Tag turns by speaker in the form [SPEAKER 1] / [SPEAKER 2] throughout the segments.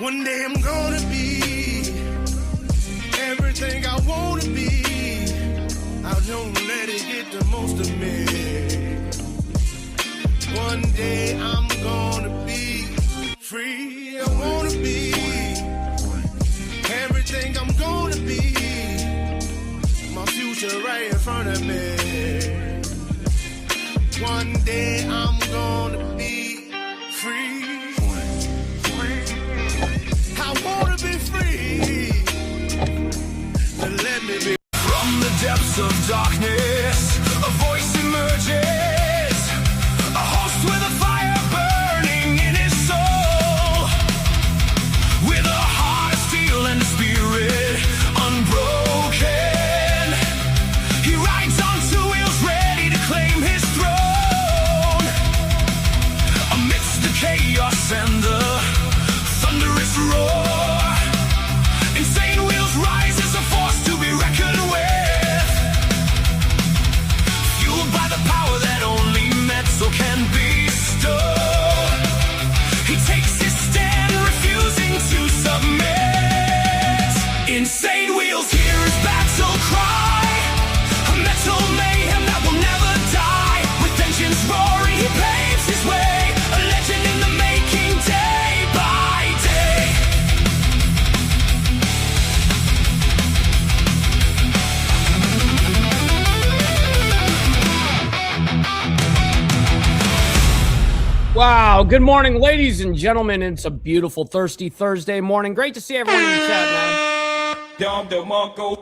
[SPEAKER 1] One day I'm gonna be everything I wanna be. I don't let it get the most of me. One day I'm gonna be free. I wanna be everything I'm gonna be. My future right in front of me. One day I'm gonna be free. I wanna be free. Let me be.
[SPEAKER 2] From the depths of darkness, a voice emerges. A host with a fire burning in his soul. With a heart of steel and a spirit unbroken. He rides on two wheels ready to claim his throne. Amidst the chaos and the thunderous roar, insane wheels rise as a force to be reckoned with. Fueled by the power that only metal can bestow. He takes his stand, refusing to submit. Insane wheels hear his battle cry. A metal mayhem that will never die. With engines roaring, he paves his way. A legend in the making, day by day.
[SPEAKER 3] Wow. Good morning, ladies and gentlemen. It's a beautiful, thirsty Thursday morning. Great to see everyone in the chat, man.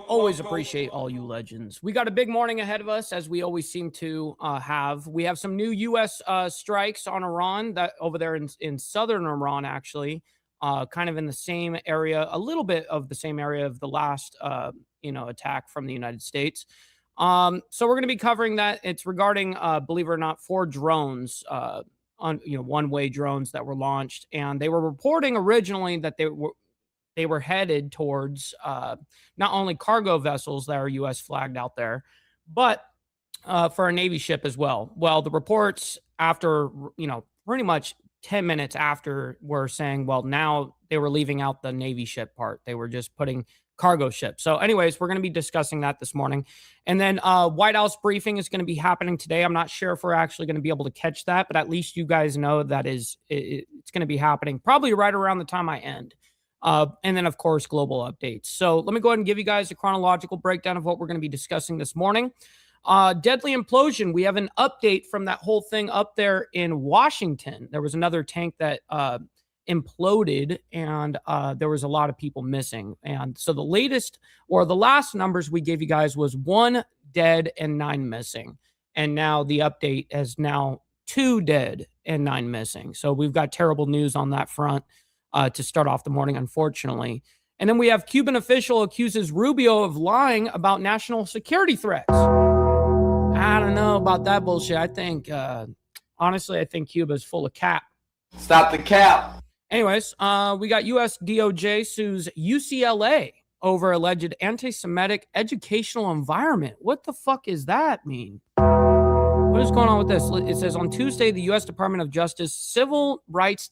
[SPEAKER 3] Always appreciate all you legends. We got a big morning ahead of us, as we always seem to have. We have some new U.S. Strikes on Iran, that over there in southern Iran, actually, kind of in the same area, a little bit of the same area of the last, attack from the United States. So we're going to be covering that. It's regarding, believe it or not, 4 drones, one-way drones that were launched, and they were reporting originally that they were headed towards not only cargo vessels that are U.S. flagged out there, but for a Navy ship as well. Well, the reports after, pretty much 10 minutes after were saying, well, now they were leaving out the Navy ship part. They were just putting cargo ships. So anyways, we're going to be discussing that this morning. And then White House briefing is going to be happening today. I'm not sure if we're actually going to be able to catch that, but at least you guys know that it's going to be happening probably right around the time I end. And then, of course, global updates. So let me go ahead and give you guys a chronological breakdown of what we're going to be discussing this morning. Deadly implosion. We have an update from that whole thing up there in Washington. There was another tank that imploded, and there was a lot of people missing. And so the last numbers we gave you guys was 1 dead and 9 missing. And now the update is now 2 dead and 9 missing. So we've got terrible news on that front. To start off the morning, unfortunately. And then we have Cuban official accuses Rubio of lying about national security threats. I don't know about that bullshit. I think, honestly, I think Cuba's full of cap.
[SPEAKER 4] Stop the cap.
[SPEAKER 3] Anyways, we got U.S. DOJ sues UCLA over alleged anti-Semitic educational environment. What the fuck does that mean? What is going on with this? It says on Tuesday, the U.S. Department of Justice Civil Rights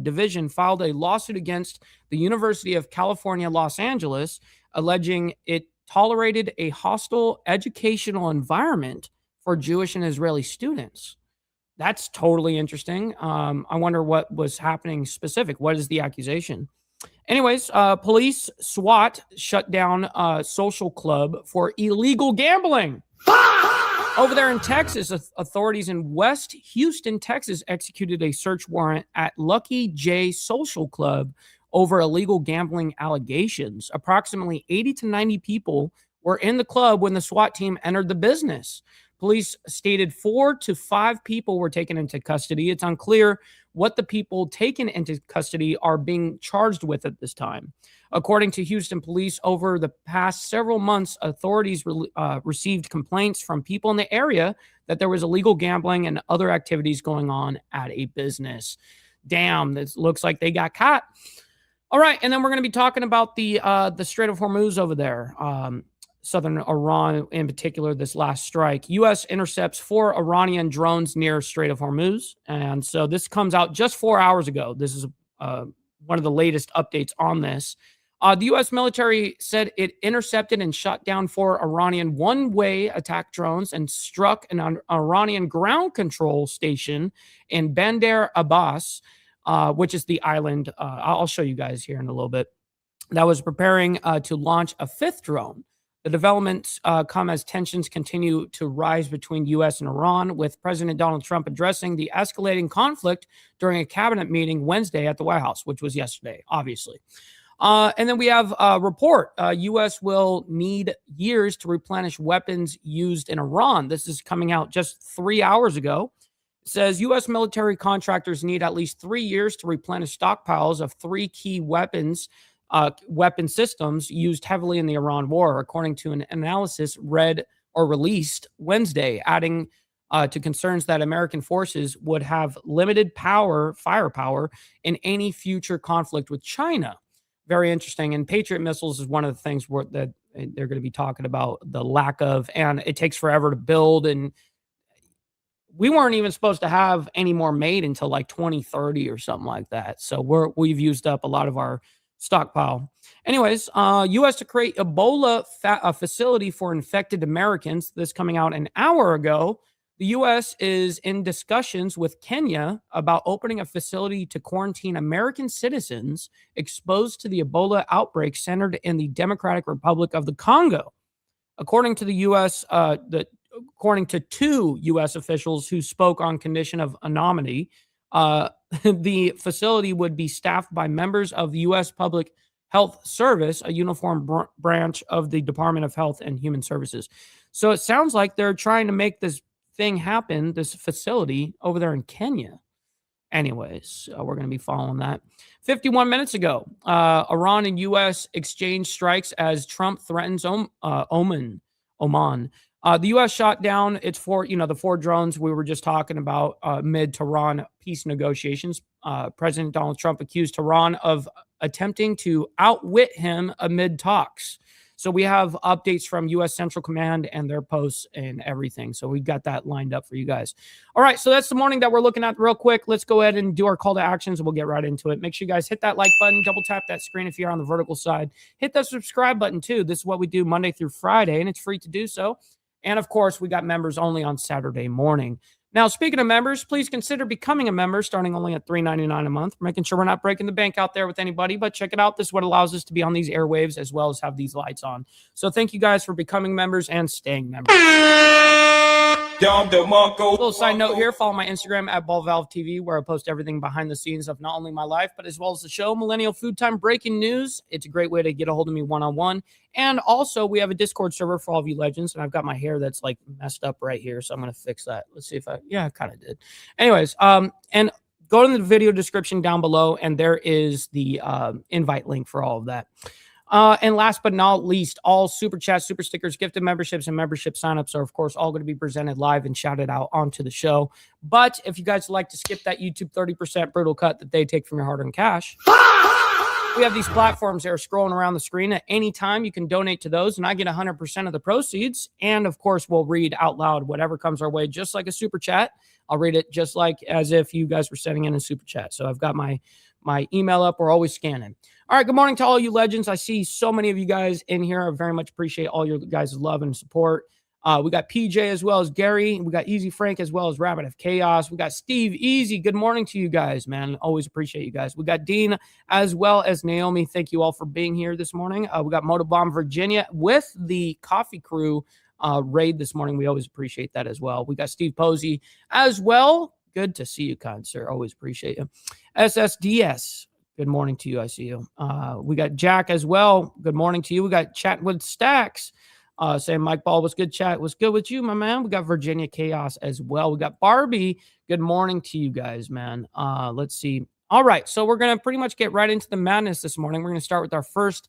[SPEAKER 3] Division filed a lawsuit against the University of California, Los Angeles, alleging it tolerated a hostile educational environment for Jewish and Israeli students. That's totally interesting. I wonder what was happening specific. What is the accusation? Anyways, police SWAT shut down a social club for illegal gambling. Over there in Texas, authorities in West Houston, Texas, executed a search warrant at Lucky J Social Club over illegal gambling allegations. Approximately 80 to 90 people were in the club when the SWAT team entered the business. Police stated 4 to 5 people were taken into custody. It's unclear what the people taken into custody are being charged with at this time. According to Houston police, over the past several months, authorities received complaints from people in the area that there was illegal gambling and other activities going on at a business. Damn, this looks like they got caught. All right, and then we're going to be talking about the Strait of Hormuz over there. Southern Iran in particular, this last strike. U.S. intercepts 4 Iranian drones near Strait of Hormuz. And so this comes out just 4 hours ago. This is one of the latest updates on this. The U.S. military said it intercepted and shot down 4 Iranian one-way attack drones and struck an Iranian ground control station in Bandar Abbas, which is the island. I'll show you guys here in a little bit. That was preparing to launch a 5th drone. The developments come as tensions continue to rise between U.S. and Iran, with President Donald Trump addressing the escalating conflict during a cabinet meeting Wednesday at the White House, which was yesterday, obviously. And then we have a report. U.S. will need years to replenish weapons used in Iran. This is coming out just 3 hours ago. It says U.S. military contractors need at least 3 years to replenish stockpiles of 3 key weapon systems used heavily in the Iran war, according to an analysis released Wednesday, adding to concerns that American forces would have limited firepower in any future conflict with China. Very interesting. And Patriot missiles is one of the things that they're going to be talking about, the lack of, and it takes forever to build. And we weren't even supposed to have any more made until like 2030 or something like that. So we've used up a lot of our stockpile. Anyways, U.S. to create Ebola facility for infected Americans. This coming out an hour ago. The U.S. is in discussions with Kenya about opening a facility to quarantine American citizens exposed to the Ebola outbreak centered in the Democratic Republic of the Congo. According to the U.S., according to 2 U.S. officials who spoke on condition of anonymity, the facility would be staffed by members of the U.S. Public Health Service, a uniform branch of the Department of Health and Human Services. So it sounds like they're trying to make this thing happen, this facility over there in Kenya. Anyways, we're going to be following that. 51 minutes ago, Iran and U.S. exchange strikes as Trump threatens Oman. The U.S. shot down its 4 drones we were just talking about mid-Tehran peace negotiations. President Donald Trump accused Tehran of attempting to outwit him amid talks. So we have updates from U.S. Central Command and their posts and everything. So we got that lined up for you guys. All right, so that's the morning that we're looking at real quick. Let's go ahead and do our call to actions, and we'll get right into it. Make sure you guys hit that like button, double tap that screen if you're on the vertical side. Hit that subscribe button too. This is what we do Monday through Friday, and it's free to do so. And of course, we got members only on Saturday morning. Now, speaking of members, please consider becoming a member starting only at $3.99 a month. We're making sure we're not breaking the bank out there with anybody, but check it out. This is what allows us to be on these airwaves as well as have these lights on. So thank you guys for becoming members and staying members. A little side note here, follow my Instagram at BallValveTV, where I post everything behind the scenes of not only my life, but as well as the show, Millennial Food Time Breaking News. It's a great way to get a hold of me one-on-one. And also, we have a Discord server for all of you legends, and I've got my hair that's like messed up right here, so I'm going to fix that. Let's see if I kind of did. Anyways, and go to the video description down below, and there is the invite link for all of that. And last but not least, all super chats, super stickers, gifted memberships, and membership signups are, of course, all going to be presented live and shouted out onto the show. But if you guys would like to skip that YouTube 30% brutal cut that they take from your hard-earned cash, we have these platforms that are scrolling around the screen. At any time, you can donate to those, and I get 100% of the proceeds. And, of course, we'll read out loud whatever comes our way, just like a super chat. I'll read it just like as if you guys were sending in a super chat. So I've got my email up. We're always scanning. All right, good morning to all you legends. I see so many of you guys in here. I very much appreciate all your guys' love and support. We got PJ as well as Gary. We got Easy Frank as well as Rabbit of Chaos. We got Steve Easy. Good morning to you guys, man. Always appreciate you guys. We got Dean as well as Naomi. Thank you all for being here this morning. We got Motobomb Virginia with the Coffee Crew raid this morning. We always appreciate that as well. We got Steve Posey as well. Good to see you, kind sir. Always appreciate you. SSDS. Good morning to you. I see you. We got Jack as well. Good morning to you. We got Chat with Stacks saying Mike Ball was good. Chat was good with you, my man. We got Virginia Chaos as well. We got Barbie. Good morning to you guys, man. Let's see. All right. So we're going to pretty much get right into the madness this morning. We're going to start with our first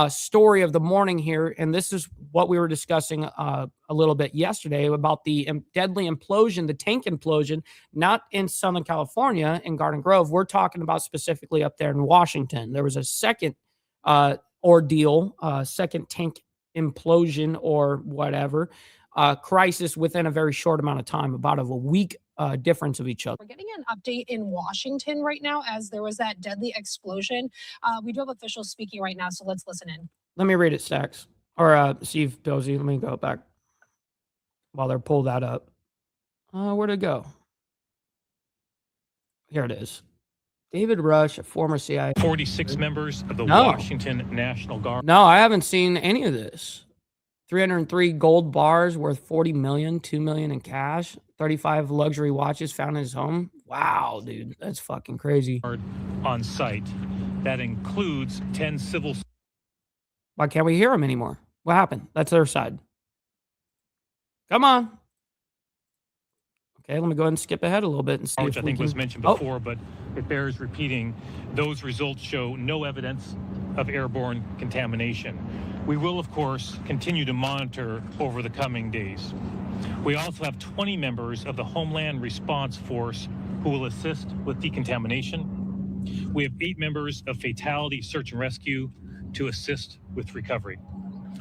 [SPEAKER 3] story of the morning here. And this is what we were discussing a little bit yesterday about the deadly implosion, the tank implosion, not in Southern California in Garden Grove. We're talking about specifically up there in Washington. There was a second ordeal, second tank implosion or whatever, crisis within a very short amount of time, about a week difference of each other.
[SPEAKER 5] We're getting an update in Washington right now as there was that deadly explosion. We do have officials speaking right now, so let's listen in.
[SPEAKER 3] Let me read it, Stacks. Or Steve Dozy. Let me go back while they're pulled that up. Where'd it go? Here it is. David Rush, a former CIA.
[SPEAKER 6] 46 members of the Washington National Guard.
[SPEAKER 3] No, I haven't seen any of this. 303 gold bars worth 40 million, 2 million in cash, 35 luxury watches found in his home. Wow, dude, that's fucking crazy.
[SPEAKER 6] On site. That includes 10 civil.
[SPEAKER 3] Why can't we hear him anymore? What happened? That's their side. Come on. Okay, let me go ahead and skip ahead a little bit and see
[SPEAKER 6] which
[SPEAKER 3] if
[SPEAKER 6] I think
[SPEAKER 3] we
[SPEAKER 6] was
[SPEAKER 3] can...
[SPEAKER 6] mentioned before, but it bears repeating. Those results show no evidence of airborne contamination. We will, of course, continue to monitor over the coming days. We also have 20 members of the Homeland Response Force who will assist with decontamination. We have 8 members of Fatality Search and Rescue to assist with recovery.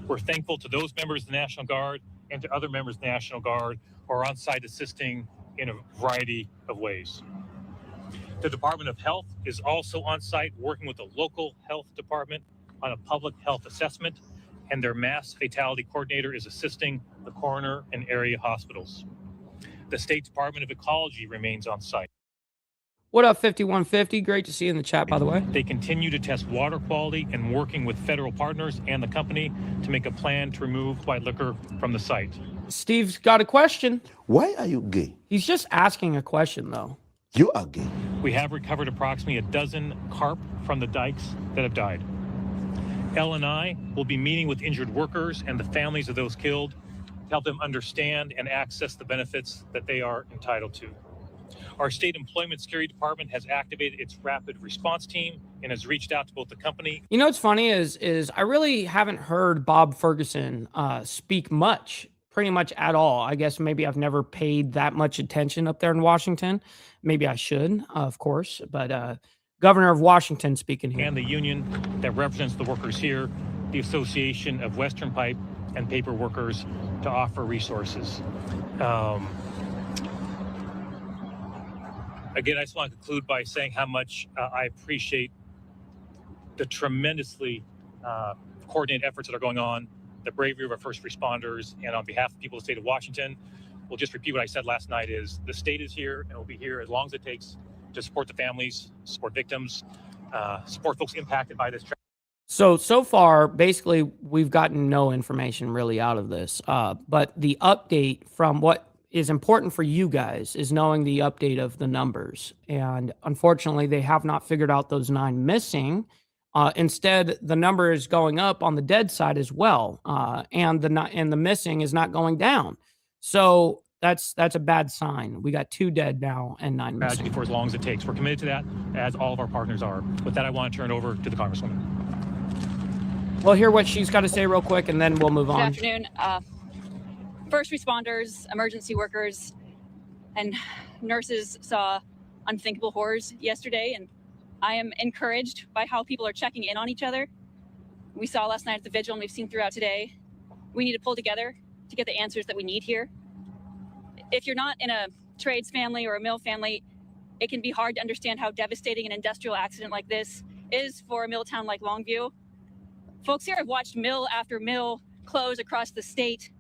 [SPEAKER 6] We're thankful to those members of the National Guard and to other members of the National Guard who are on site assisting in a variety of ways. The Department of Health is also on site working with the local health department on a public health assessment, and their mass fatality coordinator is assisting the coroner and area hospitals. The State Department of Ecology remains on site.
[SPEAKER 3] What up, 5150? Great to see you in the chat, by the way.
[SPEAKER 6] They continue to test water quality and working with federal partners and the company to make a plan to remove white liquor from the site.
[SPEAKER 3] Steve's got a question.
[SPEAKER 7] Why are you gay?
[SPEAKER 3] He's just asking a question, though.
[SPEAKER 7] You are gay.
[SPEAKER 6] We have recovered approximately 12 carp from the dikes that have died. Elle and I will be meeting with injured workers and the families of those killed to help them understand and access the benefits that they are entitled to. Our state employment security department has activated its rapid response team and has reached out to both the company.
[SPEAKER 3] You know what's funny is I really haven't heard Bob Ferguson speak much, pretty much at all. I guess maybe I've never paid that much attention up there in Washington. Maybe I should, of course, but Governor of Washington speaking here.
[SPEAKER 6] And the union that represents the workers here, the Association of Western Pipe and Paper Workers, to offer resources. Again, I just want to conclude by saying how much I appreciate the tremendously coordinated efforts that are going on, the bravery of our first responders, and on behalf of the people of the state of Washington, we'll just repeat what I said last night is the state is here and will be here as long as it takes to support the families, support victims, support folks impacted by this.
[SPEAKER 3] So far, basically, we've gotten no information really out of this. But the update from what is important for you guys is knowing the update of the numbers. And unfortunately, they have not figured out those 9 missing. Instead, the number is going up on the dead side as well. And the missing is not going down. So that's a bad sign. We got 2 dead now and 9 missing.
[SPEAKER 6] For as long as it takes. We're committed to that, as all of our partners are. With that, I want to turn it over to the Congresswoman.
[SPEAKER 3] We'll hear what she's got to say real quick, and then we'll move on.
[SPEAKER 8] Good afternoon. First responders, emergency workers, and nurses saw unthinkable horrors yesterday, and I am encouraged by how people are checking in on each other. We saw last night at the vigil, and we've seen throughout today. We need to pull together to get the answers that we need here. If you're not in a trades family or a mill family, it can be hard to understand how devastating an industrial accident like this is for a mill town like Longview. Folks here have watched mill after mill close across the state.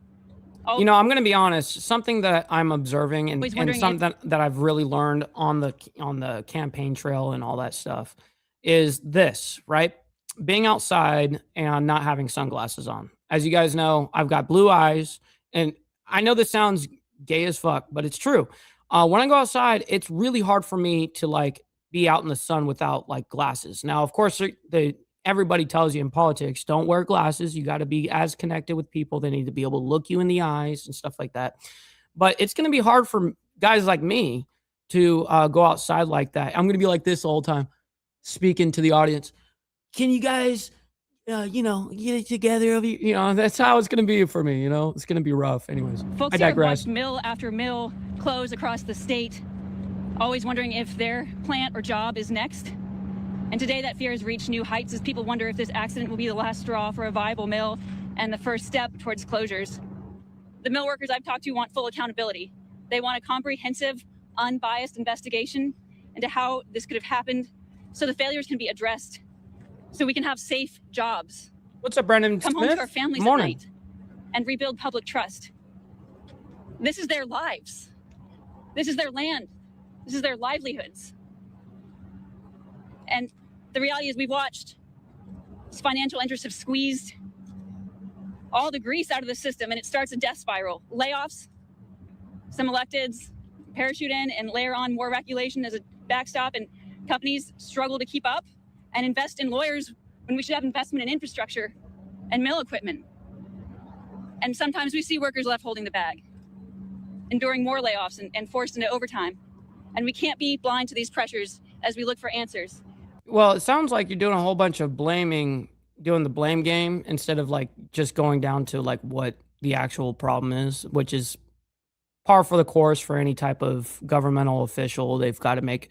[SPEAKER 3] You know, I'm going to be honest, something that I'm observing and something that I've really learned on the campaign trail and all that stuff is this, right? Being outside and not having sunglasses on. As you guys know, I've got blue eyes, and I know this sounds gay as fuck, but it's true. When I go outside, it's really hard for me to like be out in the sun without like glasses. Now, of course, everybody tells you in politics, don't wear glasses. You got to be as connected with people. They need to be able to look you in the eyes and stuff like that. But it's going to be hard for guys like me to go outside like that. I'm going to be like this all the time, speaking to the audience. Can you guys, get it together over here? You know, that's how it's going to be for me. You know, it's going to be rough. Anyways,
[SPEAKER 8] folks
[SPEAKER 3] I digress.
[SPEAKER 8] Here have watched mill after mill close across the state, always wondering if their plant or job is next. And today that fear has reached new heights as people wonder if this accident will be the last straw for a viable mill and the first step towards closures. The mill workers I've talked to want full accountability. They want a comprehensive, unbiased investigation into how this could have happened so the failures can be addressed, so we can have safe jobs.
[SPEAKER 3] What's up, Brendan
[SPEAKER 8] Come
[SPEAKER 3] Smith?
[SPEAKER 8] home to our families at night and rebuild public trust. This is their lives. This is their land. This is their livelihoods. And the reality is we've watched financial interests have squeezed all the grease out of the system, and it starts a death spiral. Layoffs, some electeds parachute in and layer on more regulation as a backstop, and companies struggle to keep up and invest in lawyers when we should have investment in infrastructure and mill equipment. And sometimes we see workers left holding the bag, enduring more layoffs and forced into overtime. And we can't be blind to these pressures as we look for answers.
[SPEAKER 3] Well, it sounds like you're doing a whole bunch of doing the blame game instead of like just going down to like what the actual problem is, which is par for the course for any type of governmental official. They've got to make,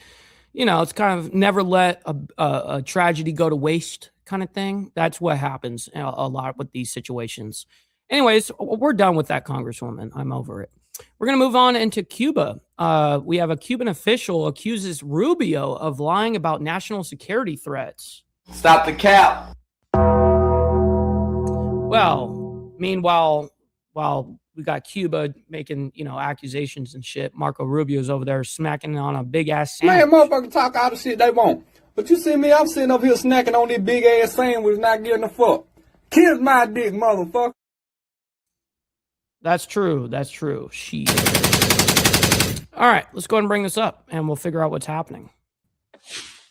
[SPEAKER 3] it's kind of never let a tragedy go to waste kind of thing. That's what happens a lot with these situations. Anyways, we're done with that, Congresswoman. I'm over it. We're going to move on into Cuba. We have a Cuban official accuses Rubio of lying about national security threats.
[SPEAKER 4] Stop the cap.
[SPEAKER 3] Well, meanwhile, while we got Cuba making, accusations and shit, Marco Rubio's over there smacking on a big ass sandwich.
[SPEAKER 9] Man, motherfuckers talk all the shit they want. But you see me, I'm sitting up here snacking on this big ass sandwich, not getting a fuck. Kiss my dick, motherfucker.
[SPEAKER 3] That's true. That's true. Shit. All right, let's go ahead and bring this up, and we'll figure out what's happening.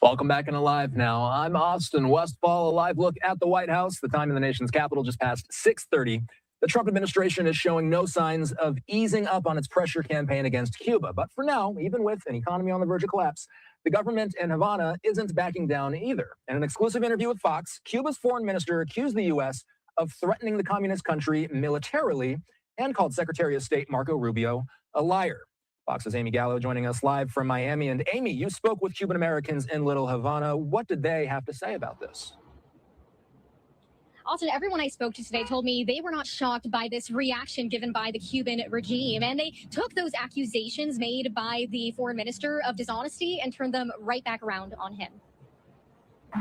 [SPEAKER 10] Welcome back in Alive Now. I'm Austin Westfall. A live look at the White House. The time in the nation's capital just past 6:30. The Trump administration is showing no signs of easing up on its pressure campaign against Cuba. But for now, even with an economy on the verge of collapse, the government in Havana isn't backing down either. In an exclusive interview with Fox, Cuba's foreign minister accused the U.S. of threatening the communist country militarily and called Secretary of State Marco Rubio a liar. Fox's Amy Gallo joining us live from Miami. And Amy, you spoke with Cuban Americans in Little Havana. What did they have to say about this?
[SPEAKER 11] Austin, everyone I spoke to today told me they were not shocked by this reaction given by the Cuban regime. And they took those accusations made by the foreign minister of dishonesty and turned them right back around on him.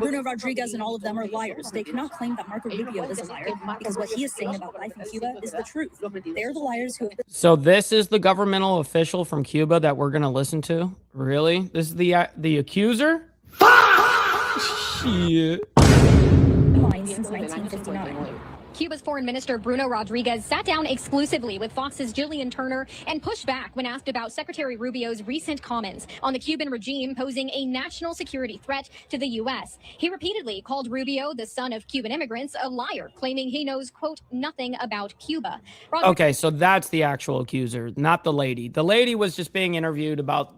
[SPEAKER 12] Bruno Rodriguez and all of them are liars. They cannot claim that Marco Rubio is a liar because what he is saying about life in Cuba is the truth. They're the liars who...
[SPEAKER 3] So this is the governmental official from Cuba that we're going to listen to? Really? This is the accuser? Shit.
[SPEAKER 11] Since 1959. Cuba's foreign minister Bruno Rodriguez sat down exclusively with Fox's Jillian Turner and pushed back when asked about Secretary Rubio's recent comments on the Cuban regime posing a national security threat to the U.S. He repeatedly called Rubio, the son of Cuban immigrants, a liar, claiming he knows, quote, nothing about Cuba.
[SPEAKER 3] Okay, so that's the actual accuser, not the lady. The lady was just being interviewed about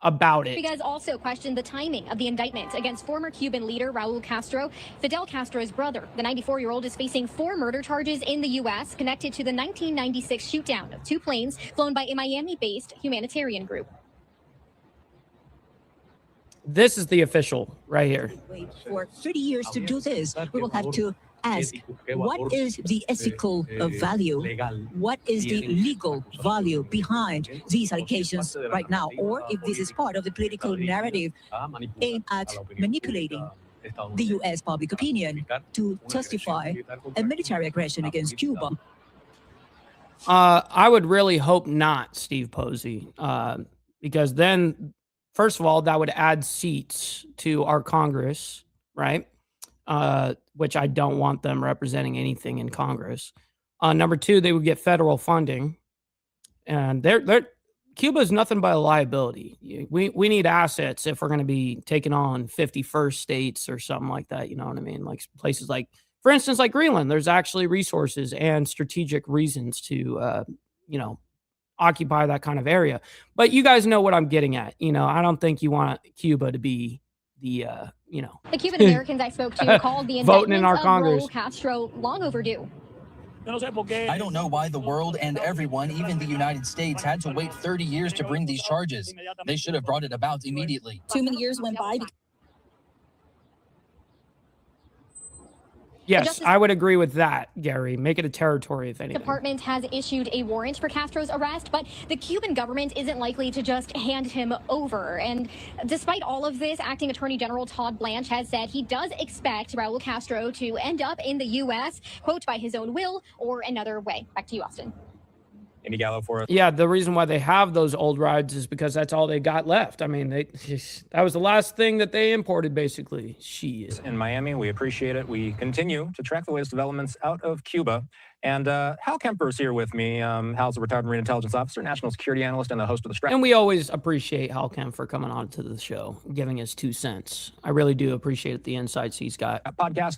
[SPEAKER 3] about it.
[SPEAKER 11] Rodriguez also questioned the timing of the indictment against former Cuban leader Raul Castro, Fidel Castro's brother. The 94-year-old is facing 4 murder charges in the U.S. connected to the 1996 shootdown of 2 planes flown by a Miami-based humanitarian group.
[SPEAKER 3] This is the official right here.
[SPEAKER 13] For 30 years to do this, we will have to ask, what is the ethical value? What is the legal value behind these allegations right now? Or if this is part of the political narrative aimed at manipulating the U.S. public opinion to justify a military aggression against Cuba.
[SPEAKER 3] I would really hope not, Steve Posey, because then, first of all, that would add seats to our Congress, right? Which I don't want them representing anything in Congress. Number 2, they would get federal funding, and Cuba is nothing but a liability. We need assets if we're going to be taking on 51st states or something like that. You know what I mean? Like places like, for instance, like Greenland. There's actually resources and strategic reasons to, occupy that kind of area. But you guys know what I'm getting at. I don't think you want Cuba to be the
[SPEAKER 11] Cuban Americans I spoke to called the indictment of Raul Castro long overdue.
[SPEAKER 14] I don't know why the world and everyone, even the United States, had to wait 30 years to bring these charges. They should have brought it about immediately.
[SPEAKER 12] Too many years went by.
[SPEAKER 3] Yes, I would agree with that, Gary. Make it a territory, if anything.
[SPEAKER 11] Department has issued a warrant for Castro's arrest, but the Cuban government isn't likely to just hand him over. And despite all of this, Acting Attorney General Todd Blanche has said he does expect Raul Castro to end up in the U.S., quote, by his own will or another way. Back to you, Austin.
[SPEAKER 10] Amy Gallo for us.
[SPEAKER 3] Yeah, the reason why they have those old rides is because that's all they got left. I mean, that was the last thing that they imported, basically. Shit.
[SPEAKER 10] In Miami, we appreciate it. We continue to track the latest developments out of Cuba. And Hal Kemper is here with me. Hal's a retired Marine Intelligence Officer, National Security Analyst, and the host of the Strap.
[SPEAKER 3] And we always appreciate Hal Kemper coming on to the show, giving us 2 cents. I really do appreciate the insights he's got.
[SPEAKER 10] Podcast.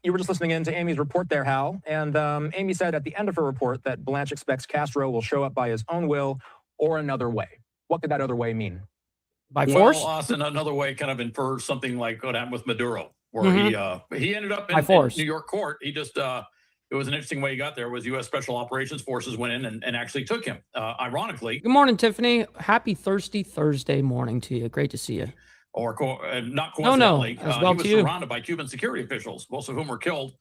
[SPEAKER 10] You were just listening in to Amy's report there, Hal. And Amy said at the end of her report that Blanche expects Castro will show up by his own will or another way. What could that other way mean?
[SPEAKER 3] By force?
[SPEAKER 15] Well, Austin, another way kind of infers something like what happened with Maduro, where he ended up in New York court. He just it was an interesting way he got there. Was U.S. Special Operations Forces went in and actually took him. Ironically.
[SPEAKER 3] Good morning, Tiffany. Happy Thirsty Thursday morning to you. Great to see you.
[SPEAKER 15] Or not coincidentally,
[SPEAKER 3] as well
[SPEAKER 15] he was
[SPEAKER 3] to you.
[SPEAKER 15] surrounded by Cuban security officials, most of whom were killed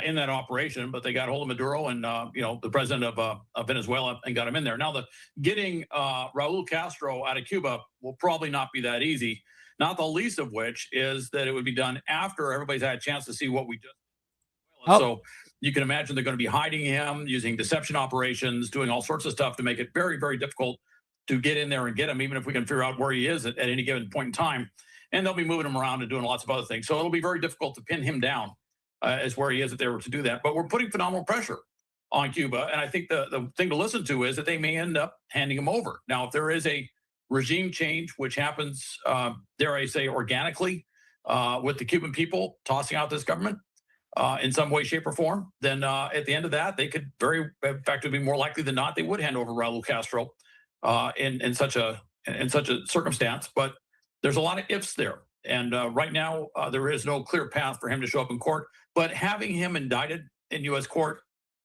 [SPEAKER 15] in that operation. But they got hold of Maduro and the president of Venezuela and got him in there. Now, getting Raul Castro out of Cuba will probably not be that easy. Not the least of which is that it would be done after everybody's had a chance to see what we did. So you can imagine they're going to be hiding him, using deception operations, doing all sorts of stuff to make it very, very difficult to get in there and get him, even if we can figure out where he is at any given point in time. And they'll be moving him around and doing lots of other things. So it'll be very difficult to pin him down as where he is if they were to do that. But we're putting phenomenal pressure on Cuba. And I think the thing to listen to is that they may end up handing him over. Now, if there is a regime change, which happens, dare I say, organically with the Cuban people tossing out this government, in some way, shape, or form, then at the end of that, they could in fact, it would be more likely than not, they would hand over Raul Castro in such a circumstance. But there's a lot of ifs there. And right now, there is no clear path for him to show up in court. But having him indicted in U.S. court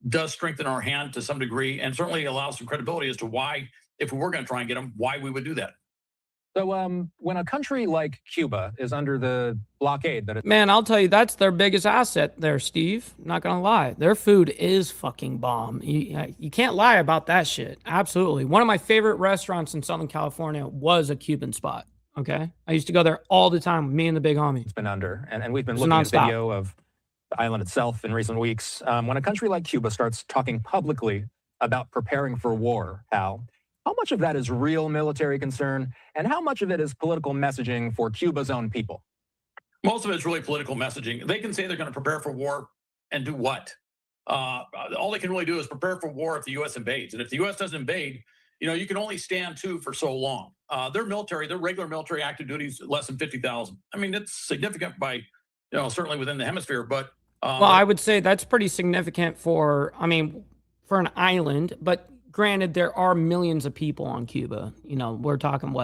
[SPEAKER 15] does strengthen our hand to some degree and certainly allows some credibility as to why, if we were going to try and get him, why we would do that.
[SPEAKER 10] So when a country like Cuba is under the blockade that
[SPEAKER 3] Man, I'll tell you, that's their biggest asset there, Steve. Not going to lie. Their food is fucking bomb. You can't lie about that shit. Absolutely. One of my favorite restaurants in Southern California was a Cuban spot. Okay. I used to go there all the time with me and the big homie.
[SPEAKER 10] It's been under, and we've been looking at video of the island itself in recent weeks. When a country like Cuba starts talking publicly about preparing for war, Hal, how much of that is real military concern, and how much of it is political messaging for Cuba's own people?
[SPEAKER 15] Most of it's really political messaging. They can say they're going to prepare for war and do what? All they can really do is prepare for war if the U.S. invades. And if the U.S. doesn't invade, you can only stand to for so long. Their regular military active duty is less than 50,000. I mean, it's significant by, certainly within the hemisphere. But
[SPEAKER 3] well, I would say that's pretty significant for an island. But granted, there are millions of people on Cuba. We're talking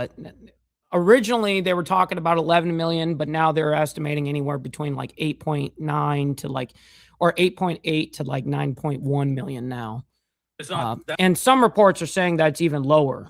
[SPEAKER 3] originally they were talking about 11 million, but now they're estimating anywhere between like 8.9 to 8.8 to 9.1 million now.
[SPEAKER 15] It's not
[SPEAKER 3] and some reports are saying that's even lower.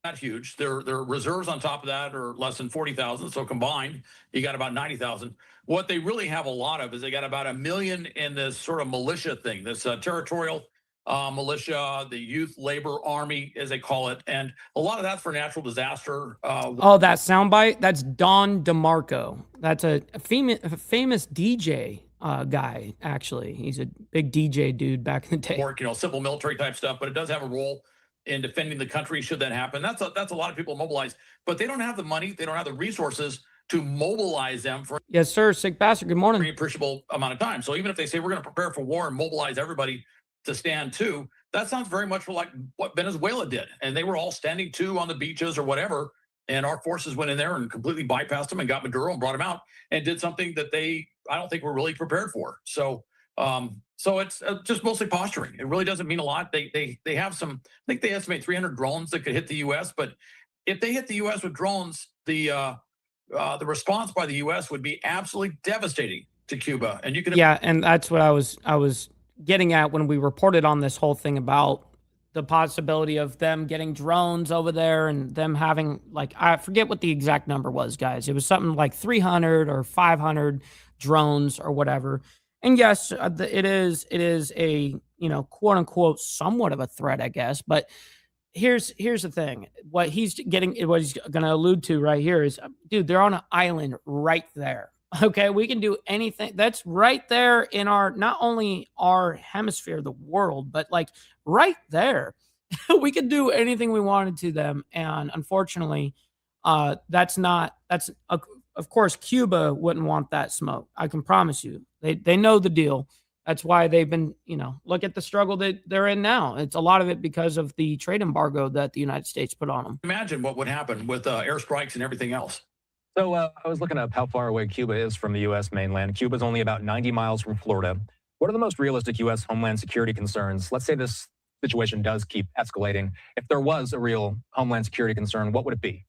[SPEAKER 15] Not huge. Their reserves on top of that are less than 40,000. So combined, you got about 90,000. What they really have a lot of is they got about 1 million in this sort of militia thing, this territorial militia, the youth labor army, as they call it. And a lot of that's for natural disaster.
[SPEAKER 3] That soundbite, that's Don DeMarco. That's a famous DJ guy, actually. He's a big DJ dude back in the day.
[SPEAKER 15] Work, civil military type stuff, but it does have a role in defending the country should that happen. That's a lot of people mobilized, but they don't have the money, they don't have the resources to mobilize them for
[SPEAKER 3] yes, sir. Sick bastard. Good morning.
[SPEAKER 15] an appreciable amount of time. So even if they say we're going to prepare for war and mobilize everybody to stand to, that sounds very much like what Venezuela did. And they were all standing to on the beaches or whatever. And our forces went in there and completely bypassed them and got Maduro and brought him out and did something that I don't think were really prepared for. So it's just mostly posturing. It really doesn't mean a lot. They have some, I think they estimate 300 drones that could hit the U.S. But if they hit the U.S. with drones, the response by the U.S. would be absolutely devastating to Cuba. And you can
[SPEAKER 3] and that's what I was getting at when we reported on this whole thing about the possibility of them getting drones over there and them having I forget what the exact number was, guys. It was something like 300 or 500 drones or whatever. And yes, it is a, quote unquote, somewhat of a threat, I guess. But here's the thing. What he's going to allude to right here is, dude, they're on an island right there. Okay, we can do anything. That's right there in not only our hemisphere, the world, but like right there. We could do anything we wanted to them. And unfortunately, of course, Cuba wouldn't want that smoke. I can promise you. They know the deal. That's why they've been, look at the struggle that they're in now. It's a lot of it because of the trade embargo that the United States put on them.
[SPEAKER 15] Imagine what would happen with airstrikes and everything else.
[SPEAKER 10] So I was looking up how far away Cuba is from the U.S. mainland. Cuba's only about 90 miles from Florida. What are the most realistic U.S. homeland security concerns? Let's say this situation does keep escalating. If there was a real homeland security concern, what would it be?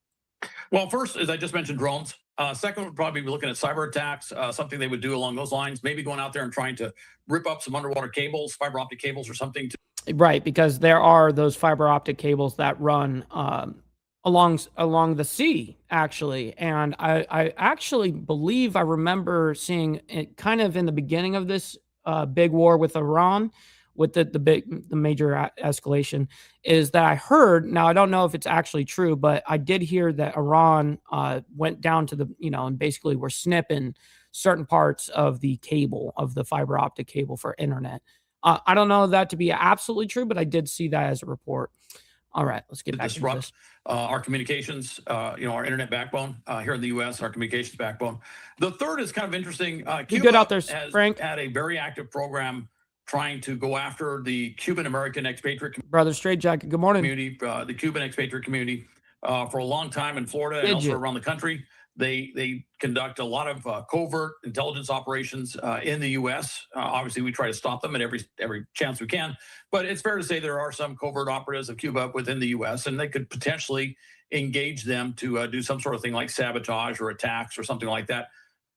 [SPEAKER 15] Well, first, as I just mentioned, drones. Second, would probably be looking at cyber attacks, something they would do along those lines, maybe going out there and trying to rip up some underwater cables, fiber optic cables or something.
[SPEAKER 3] Right, because there are those fiber optic cables that run along the sea, actually. And I actually believe I remember seeing it kind of in the beginning of this big war with Iran, with the major escalation, is that I heard, now I don't know if it's actually true, but I did hear that Iran went down to and basically were snipping certain parts of the cable, of the fiber optic cable for internet. I don't know that to be absolutely true, but I did see that as a report. All right, let's get back to this.
[SPEAKER 15] Our communications, our internet backbone here in the U.S., our communications backbone. The third is kind of interesting.
[SPEAKER 3] You good out there, Frank?
[SPEAKER 15] Had a very active program trying to go after the Cuban-American expatriate
[SPEAKER 3] Brother Straight Jacket, good morning.
[SPEAKER 15] Community, the Cuban expatriate community, for a long time in Florida and also around the country. They conduct a lot of covert intelligence operations in the U.S. Obviously, we try to stop them at every chance we can. But it's fair to say there are some covert operatives of Cuba within the U.S., and they could potentially engage them to do some sort of thing like sabotage or attacks or something like that.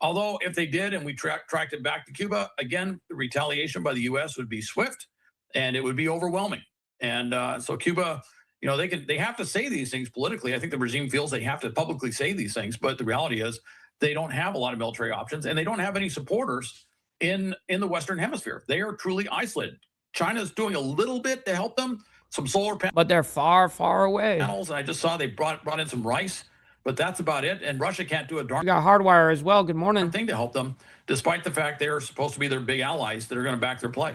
[SPEAKER 15] Although if they did and we tracked it back to Cuba, again, the retaliation by the U.S. would be swift and it would be overwhelming. And so Cuba, they have to say these things politically. I think the regime feels they have to publicly say these things, but the reality is they don't have a lot of military options and they don't have any supporters in the Western Hemisphere. They are truly isolated. China's doing a little bit to help them, some solar panels.
[SPEAKER 3] But they're far, far away.
[SPEAKER 15] And I just saw they brought in some rice. But that's about it. And Russia can't do a darn.
[SPEAKER 3] We got Hardwire as well. Good morning.
[SPEAKER 15] Thing to help them, despite the fact they're supposed to be their big allies that are going to back their play.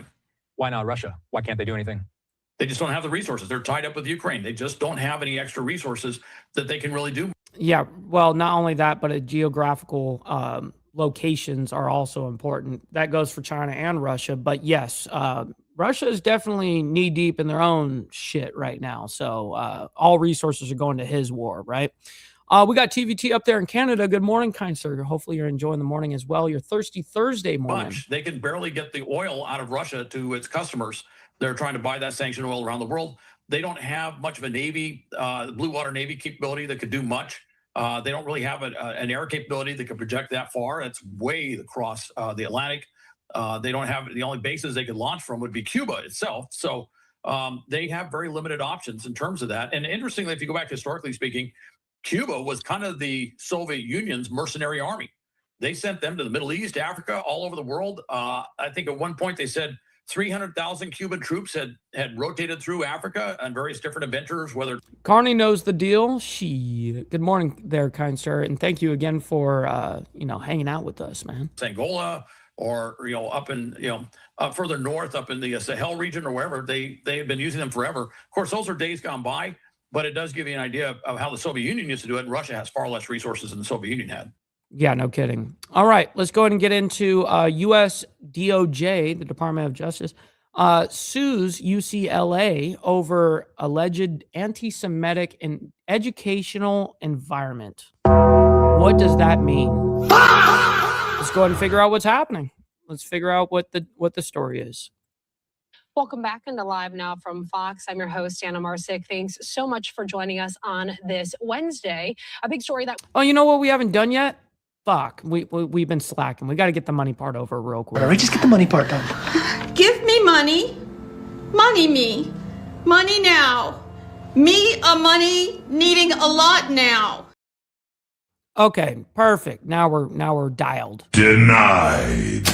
[SPEAKER 10] Why not Russia? Why can't they do anything?
[SPEAKER 15] They just don't have the resources. They're tied up with Ukraine. They just don't have any extra resources that they can really do.
[SPEAKER 3] Yeah, well, not only that, but geographical locations are also important. That goes for China and Russia. But yes, Russia is definitely knee deep in their own shit right now. So all resources are going to his war, right? We got TVT up there in Canada. Good morning, kind sir. Hopefully you're enjoying the morning as well. Your thirsty Thursday morning.
[SPEAKER 15] They can barely get the oil out of Russia to its customers. They're trying to buy that sanctioned oil around the world. They don't have much of a Navy, blue water Navy capability that could do much. They don't really have an air capability that could project that far. That's way across the Atlantic. They don't have, the only bases they could launch from would be Cuba itself. So they have very limited options in terms of that. And interestingly, if you go back historically speaking, Cuba was kind of the Soviet Union's mercenary army. They sent them to the Middle East, Africa, all over the world. I think at one point they said 300,000 Cuban troops had rotated through Africa on various different adventures, whether...
[SPEAKER 3] Carney knows the deal. Good morning there, kind sir. And thank you again for, hanging out with us, man.
[SPEAKER 15] Angola or, up in, further north, up in the Sahel region or wherever, they have been using them forever. Of course, those are days gone by. But it does give you an idea of how the Soviet Union used to do it. And Russia has far less resources than the Soviet Union had.
[SPEAKER 3] Yeah, no kidding. All right, let's go ahead and get into U.S. DOJ, the Department of Justice, sues UCLA over alleged anti-Semitic and educational environment. What does that mean? Let's go ahead and figure out what's happening. Let's figure out what the story is.
[SPEAKER 5] Welcome back into Live Now from Fox. I'm your host, Anna Marsick. Thanks so much for joining us on this Wednesday. A big story that...
[SPEAKER 3] Oh, you know what we haven't done yet? Fuck. We've been slacking. We got to get the money part over real quick.
[SPEAKER 16] All right, just get the money part done.
[SPEAKER 17] Give me money. Money me. Money now. Me a money needing a lot now.
[SPEAKER 3] Okay, perfect. Now we're dialed.
[SPEAKER 2] Denied.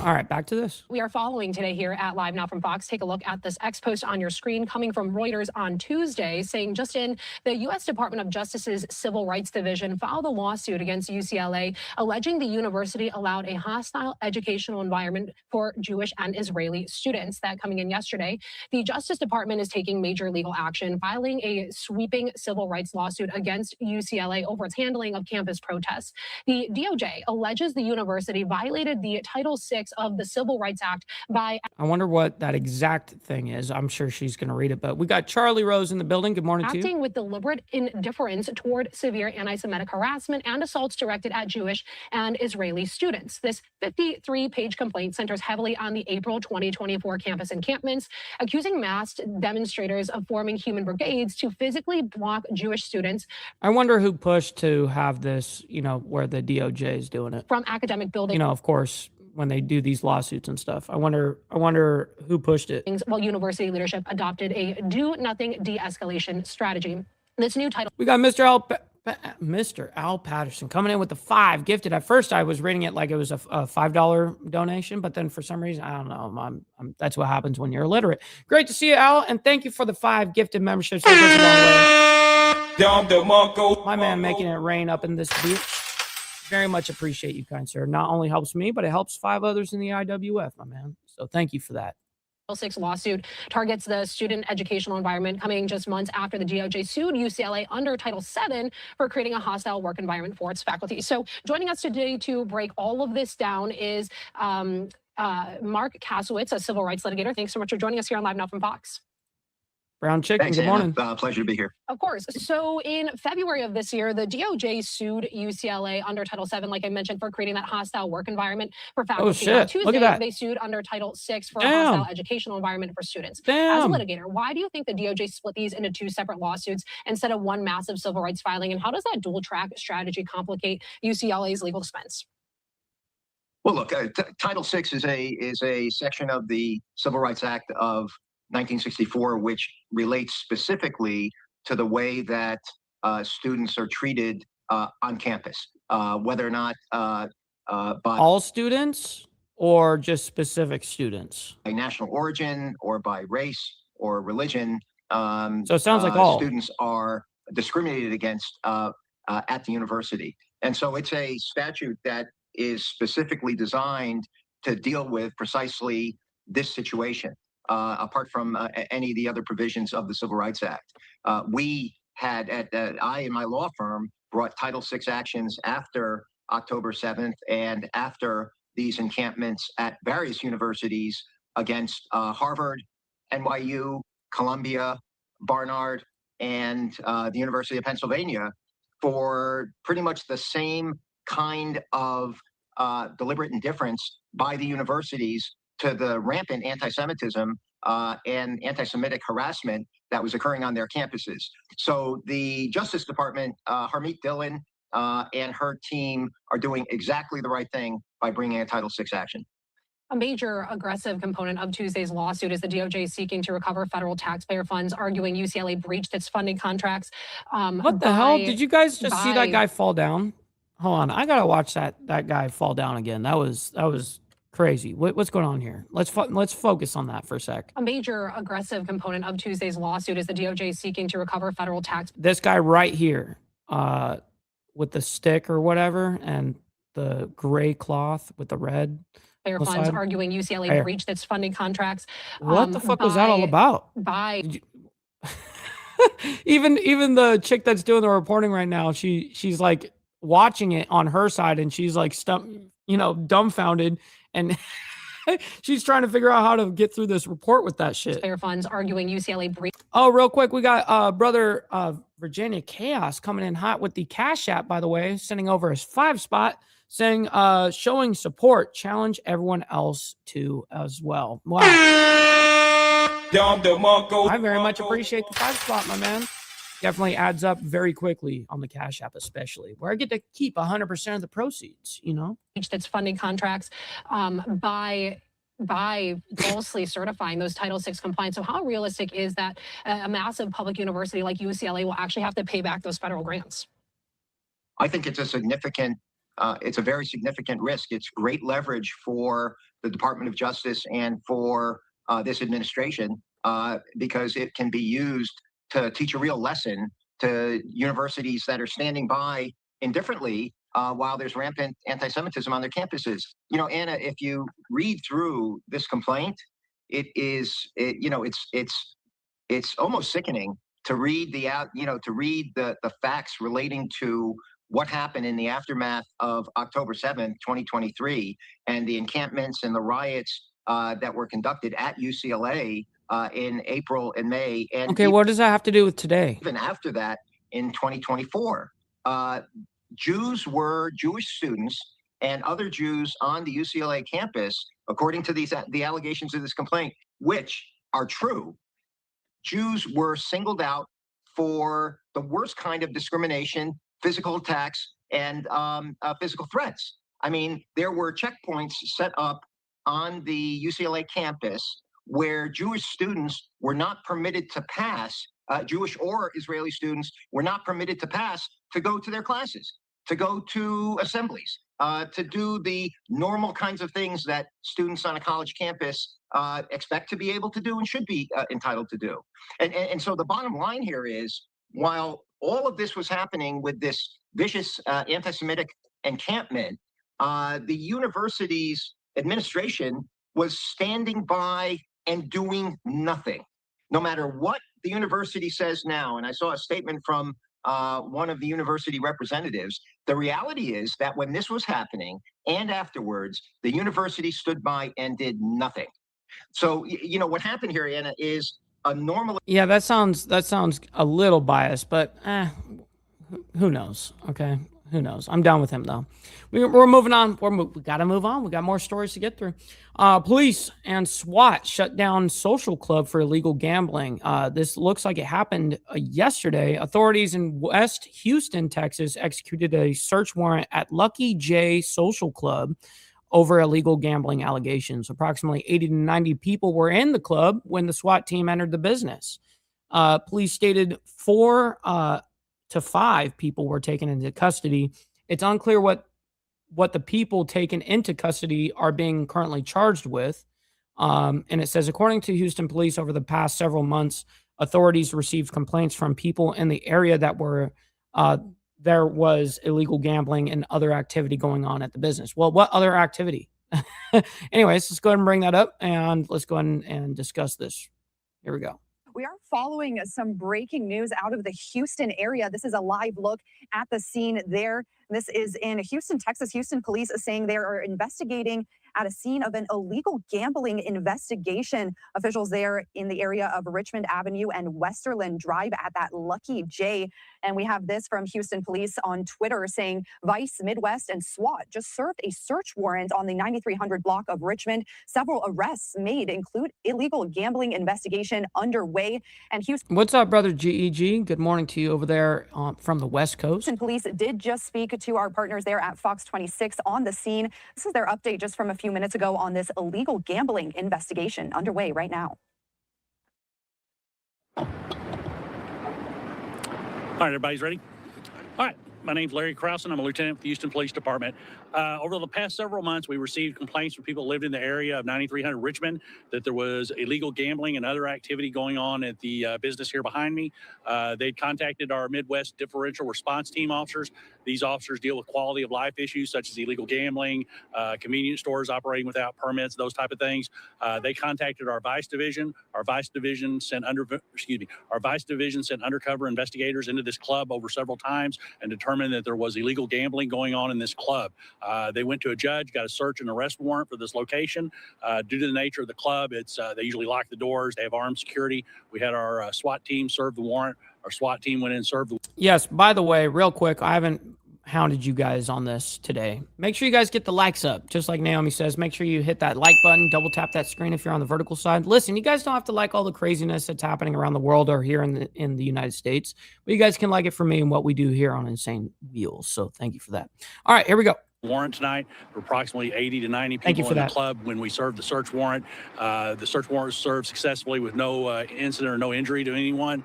[SPEAKER 3] All right, back to this.
[SPEAKER 5] We are following today here at Live Now from Fox. Take a look at this X post on your screen coming from Reuters on Tuesday, saying just in, the U.S. Department of Justice's Civil Rights Division filed a lawsuit against UCLA, alleging the university allowed a hostile educational environment for Jewish and Israeli students. That coming in yesterday. The Justice Department is taking major legal action, filing a sweeping civil rights lawsuit against UCLA over its handling of campus protests. The DOJ alleges the university violated the Title VI of the Civil Rights Act by...
[SPEAKER 3] I wonder what that exact thing is. I'm sure she's going to read it, but we got Charlie Rose in the building. Good morning to you.
[SPEAKER 5] Acting with deliberate indifference toward severe anti-Semitic harassment and assaults directed at Jewish and Israeli students. This 53-page complaint centers heavily on the April 2024 campus encampments, accusing masked demonstrators of forming human brigades to physically block Jewish students.
[SPEAKER 3] I wonder who pushed to have this, you know, where the DOJ is doing it.
[SPEAKER 5] From academic buildings.
[SPEAKER 3] You know, of course, when they do these lawsuits and stuff. I wonder who pushed it.
[SPEAKER 5] While university leadership adopted a do-nothing de-escalation strategy. This new title...
[SPEAKER 3] We got Mr. Al Patterson coming in with the 5 gifted. At first, I was reading it like it was a $5 donation, but then for some reason, I don't know. That's what happens when you're illiterate. Great to see you, Al, and thank you for the 5 gifted memberships. That goes a long way. My man making it rain up in this booth. Very much appreciate you, kind sir. Not only helps me, but it helps 5 others in the IWF, my man. So thank you for that.
[SPEAKER 5] Title VI lawsuit targets the student educational environment, coming just months after the DOJ sued UCLA under Title VII for creating a hostile work environment for its faculty. So joining us today to break all of this down is Mark Kasowitz, a civil rights litigator. Thanks so much for joining us here on Live Now from Fox.
[SPEAKER 3] Brown Chicken,
[SPEAKER 16] Thanks,
[SPEAKER 3] good morning.
[SPEAKER 16] Pleasure to be here.
[SPEAKER 5] Of course. So in February of this year, the DOJ sued UCLA under Title VII, like I mentioned, for creating that hostile work environment for faculty.
[SPEAKER 3] Oh, shit.
[SPEAKER 5] Tuesday,
[SPEAKER 3] Look at that.
[SPEAKER 5] They sued under Title VI for a
[SPEAKER 3] Damn.
[SPEAKER 5] hostile educational environment for students.
[SPEAKER 3] Damn.
[SPEAKER 5] As a litigator, why do you think the DOJ split these into 2 separate lawsuits instead of one massive civil rights filing? And how does that dual track strategy complicate UCLA's legal defense?
[SPEAKER 16] Well, look, Title VI is a section of the Civil Rights Act of 1964, which relates specifically to the way that students are treated on campus, whether or not by
[SPEAKER 3] all students or just specific students?
[SPEAKER 16] By national origin or by race or religion.
[SPEAKER 3] So it sounds like all
[SPEAKER 16] students are discriminated against at the university. And so it's a statute that is specifically designed to deal with precisely this situation. Apart from any of the other provisions of the Civil Rights Act. We had, I and my law firm brought Title VI actions after October 7th and after these encampments at various universities against Harvard, NYU, Columbia, Barnard, and the University of Pennsylvania for pretty much the same kind of deliberate indifference by the universities to the rampant anti-Semitism and anti-Semitic harassment that was occurring on their campuses. So the Justice Department, Harmeet Dillon and her team are doing exactly the right thing by bringing a Title VI action.
[SPEAKER 5] A major aggressive component of Tuesday's lawsuit is the DOJ seeking to recover federal taxpayer funds, arguing UCLA breached its funding contracts.
[SPEAKER 3] What the hell? Did you guys just see that guy fall down? Hold on, I gotta watch that guy fall down again. That was crazy. What's going on here? Let's focus on that for a sec.
[SPEAKER 5] A major aggressive component of Tuesday's lawsuit is the DOJ seeking to recover federal tax.
[SPEAKER 3] This guy right here, with the stick or whatever, and the gray cloth with the red.
[SPEAKER 5] Funds, arguing UCLA breached its funding contracts.
[SPEAKER 3] What the fuck was that all about? Even the chick that's doing the reporting right now, she's like watching it on her side, and she's like dumbfounded, and she's trying to figure out how to get through this report with that shit.
[SPEAKER 5] Taxpayer funds, arguing UCLA breached.
[SPEAKER 3] Oh, real quick, we got brother Virginia Chaos coming in hot with the Cash App, by the way, sending over his 5 spot, saying showing support, challenge everyone else to as well. Wow. I very much appreciate the 5 spot, my man. Definitely adds up very quickly on the Cash App, especially where I get to keep 100% of the proceeds, you know.
[SPEAKER 5] Its funding contracts by falsely certifying those Title VI compliance. So how realistic is that a massive public university like UCLA will actually have to pay back those federal grants?
[SPEAKER 16] I think it's a significant it's a very significant risk. It's great leverage for the Department of Justice and for this administration because it can be used to teach a real lesson to universities that are standing by indifferently while there's rampant anti-Semitism on their campuses. You know, Anna, if you read through this complaint, it's almost sickening to read the facts relating to what happened in the aftermath of October 7th, 2023, and the encampments and the riots that were conducted at UCLA in April and May. And
[SPEAKER 3] okay, what does that have to do with today?
[SPEAKER 16] Even after that, in 2024, Jewish students and other Jews on the UCLA campus, according to the allegations of this complaint, which are true, Jews were singled out for the worst kind of discrimination, physical attacks, and physical threats. I mean, there were checkpoints set up on the UCLA campus where Jewish students were not permitted to pass, Jewish or Israeli students were not permitted to pass to go to their classes, to go to assemblies, to do the normal kinds of things that students on a college campus expect to be able to do and should be entitled to do. And so the bottom line here is, while all of this was happening with this vicious anti-Semitic encampment, the university's administration was standing by and doing nothing. No matter what the university says now, and I saw a statement from one of the university representatives, the reality is that when this was happening and afterwards, the university stood by and did nothing. So, you know, what happened here, Anna, is a normal...
[SPEAKER 3] Yeah, that sounds a little biased, but who knows? Okay, who knows? I'm done with him, though. We're moving on. We got to move on. We got more stories to get through. Police and SWAT shut down social club for illegal gambling. This looks like it happened yesterday. Authorities in West Houston, Texas, executed a search warrant at Lucky J Social Club over illegal gambling allegations. Approximately 80 to 90 people were in the club when the SWAT team entered the business. Police stated 4 to 5 people were taken into custody. It's unclear what the people taken into custody are being currently charged with. And it says, according to Houston police, over the past several months, authorities received complaints from people in the area that were there was illegal gambling and other activity going on at the business. Well, what other activity? Anyways, let's go ahead and bring that up and let's go ahead and discuss this. Here we go.
[SPEAKER 18] We are following some breaking news out of the Houston area. This is a live look at the scene there. This is in Houston, Texas. Houston police is saying they are investigating at a scene of an illegal gambling investigation. Officials there in the area of Richmond Avenue and Westerland Drive at that Lucky J. And we have this from Houston police on Twitter saying Vice, Midwest, and SWAT just served a search warrant on the 9300 block of Richmond. Several arrests made, include illegal gambling investigation underway. And Houston...
[SPEAKER 3] What's up, brother GEG? Good morning to you over there from the West Coast.
[SPEAKER 18] Houston police did just speak to our partners there at Fox 26 on the scene. This is their update just from a few minutes ago on this illegal gambling investigation underway right now.
[SPEAKER 19] All right, everybody's ready? All right. My name's Larry Krausen. I'm a lieutenant with the Houston Police Department. Over the past several months, we received complaints from people who lived in the area of 9300 Richmond that there was illegal gambling and other activity going on at the business here behind me. They'd contacted our Midwest Differential Response Team officers. These officers deal with quality of life issues such as illegal gambling, convenience stores operating without permits, those type of things. They contacted our Vice Division. Our Vice Division sent undercover investigators into this club over several times and determined that there was illegal gambling going on in this club. They went to a judge, got a search and arrest warrant for this location. Due to the nature of the club, they usually lock the doors. They have armed security. We had our SWAT team serve the warrant. Our SWAT team went in and served the...
[SPEAKER 3] Yes, by the way, real quick, I haven't hounded you guys on this today. Make sure you guys get the likes up. Just like Naomi says, make sure you hit that like button, double tap that screen if you're on the vertical side. Listen, you guys don't have to like all the craziness that's happening around the world or here in the United States, but you guys can like it for me and what we do here on Insane Wheels. So thank you for that. All right, here we go.
[SPEAKER 19] warrant tonight. There were approximately 80 to 90
[SPEAKER 3] Thank you
[SPEAKER 19] people
[SPEAKER 3] for
[SPEAKER 19] in the
[SPEAKER 3] that.
[SPEAKER 19] club when we served the search warrant. The search warrant was served successfully with no incident or no injury to anyone.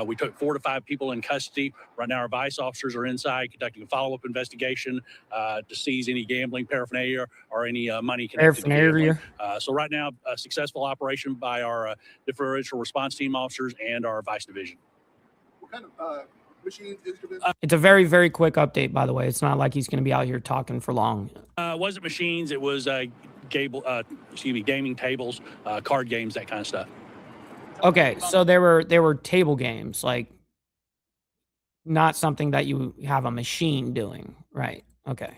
[SPEAKER 19] We took 4 to 5 people in custody. Right now, our vice officers are inside conducting a follow-up investigation to seize any gambling paraphernalia or any money connected to gambling. So right now, a successful operation by our differential response team officers and our vice division.
[SPEAKER 20] What kind of machines, instruments?
[SPEAKER 3] It's a very, very quick update, by the way. It's not like he's going to be out here talking for long.
[SPEAKER 19] It wasn't machines. It was gaming tables, card games, that kind of stuff.
[SPEAKER 3] Okay, so there were table games, like not something that you have a machine doing, right? Okay.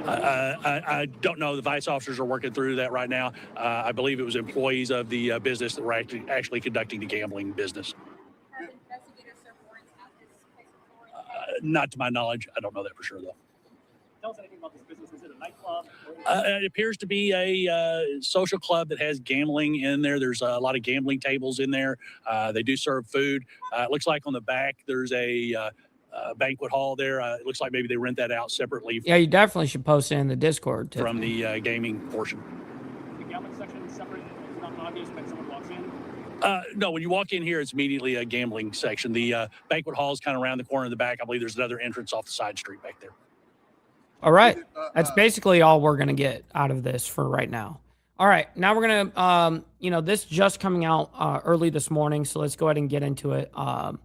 [SPEAKER 19] I don't know. The vice officers are working through that right now. I believe it was employees of the business that were actually conducting the gambling business. Not to my knowledge. I don't know that for sure, though.
[SPEAKER 21] Tell us anything about this business. Is it a nightclub?
[SPEAKER 19] It appears to be a social club that has gambling in there. There's a lot of gambling tables in there. They do serve food. It looks like on the back there's a banquet hall there. It looks like maybe they rent that out separately.
[SPEAKER 3] Yeah, you definitely should post it in the Discord, too.
[SPEAKER 19] From the gaming portion.
[SPEAKER 21] The gambling section is separate. It's not obvious when someone walks in.
[SPEAKER 19] No, when you walk in here, it's immediately a gambling section. The banquet hall is kind of around the corner in the back. I believe there's another entrance off the side street back there.
[SPEAKER 3] All right. That's basically all we're going to get out of this for right now. All right. Now we're going to, this just coming out early this morning. So let's go ahead and get into it. Let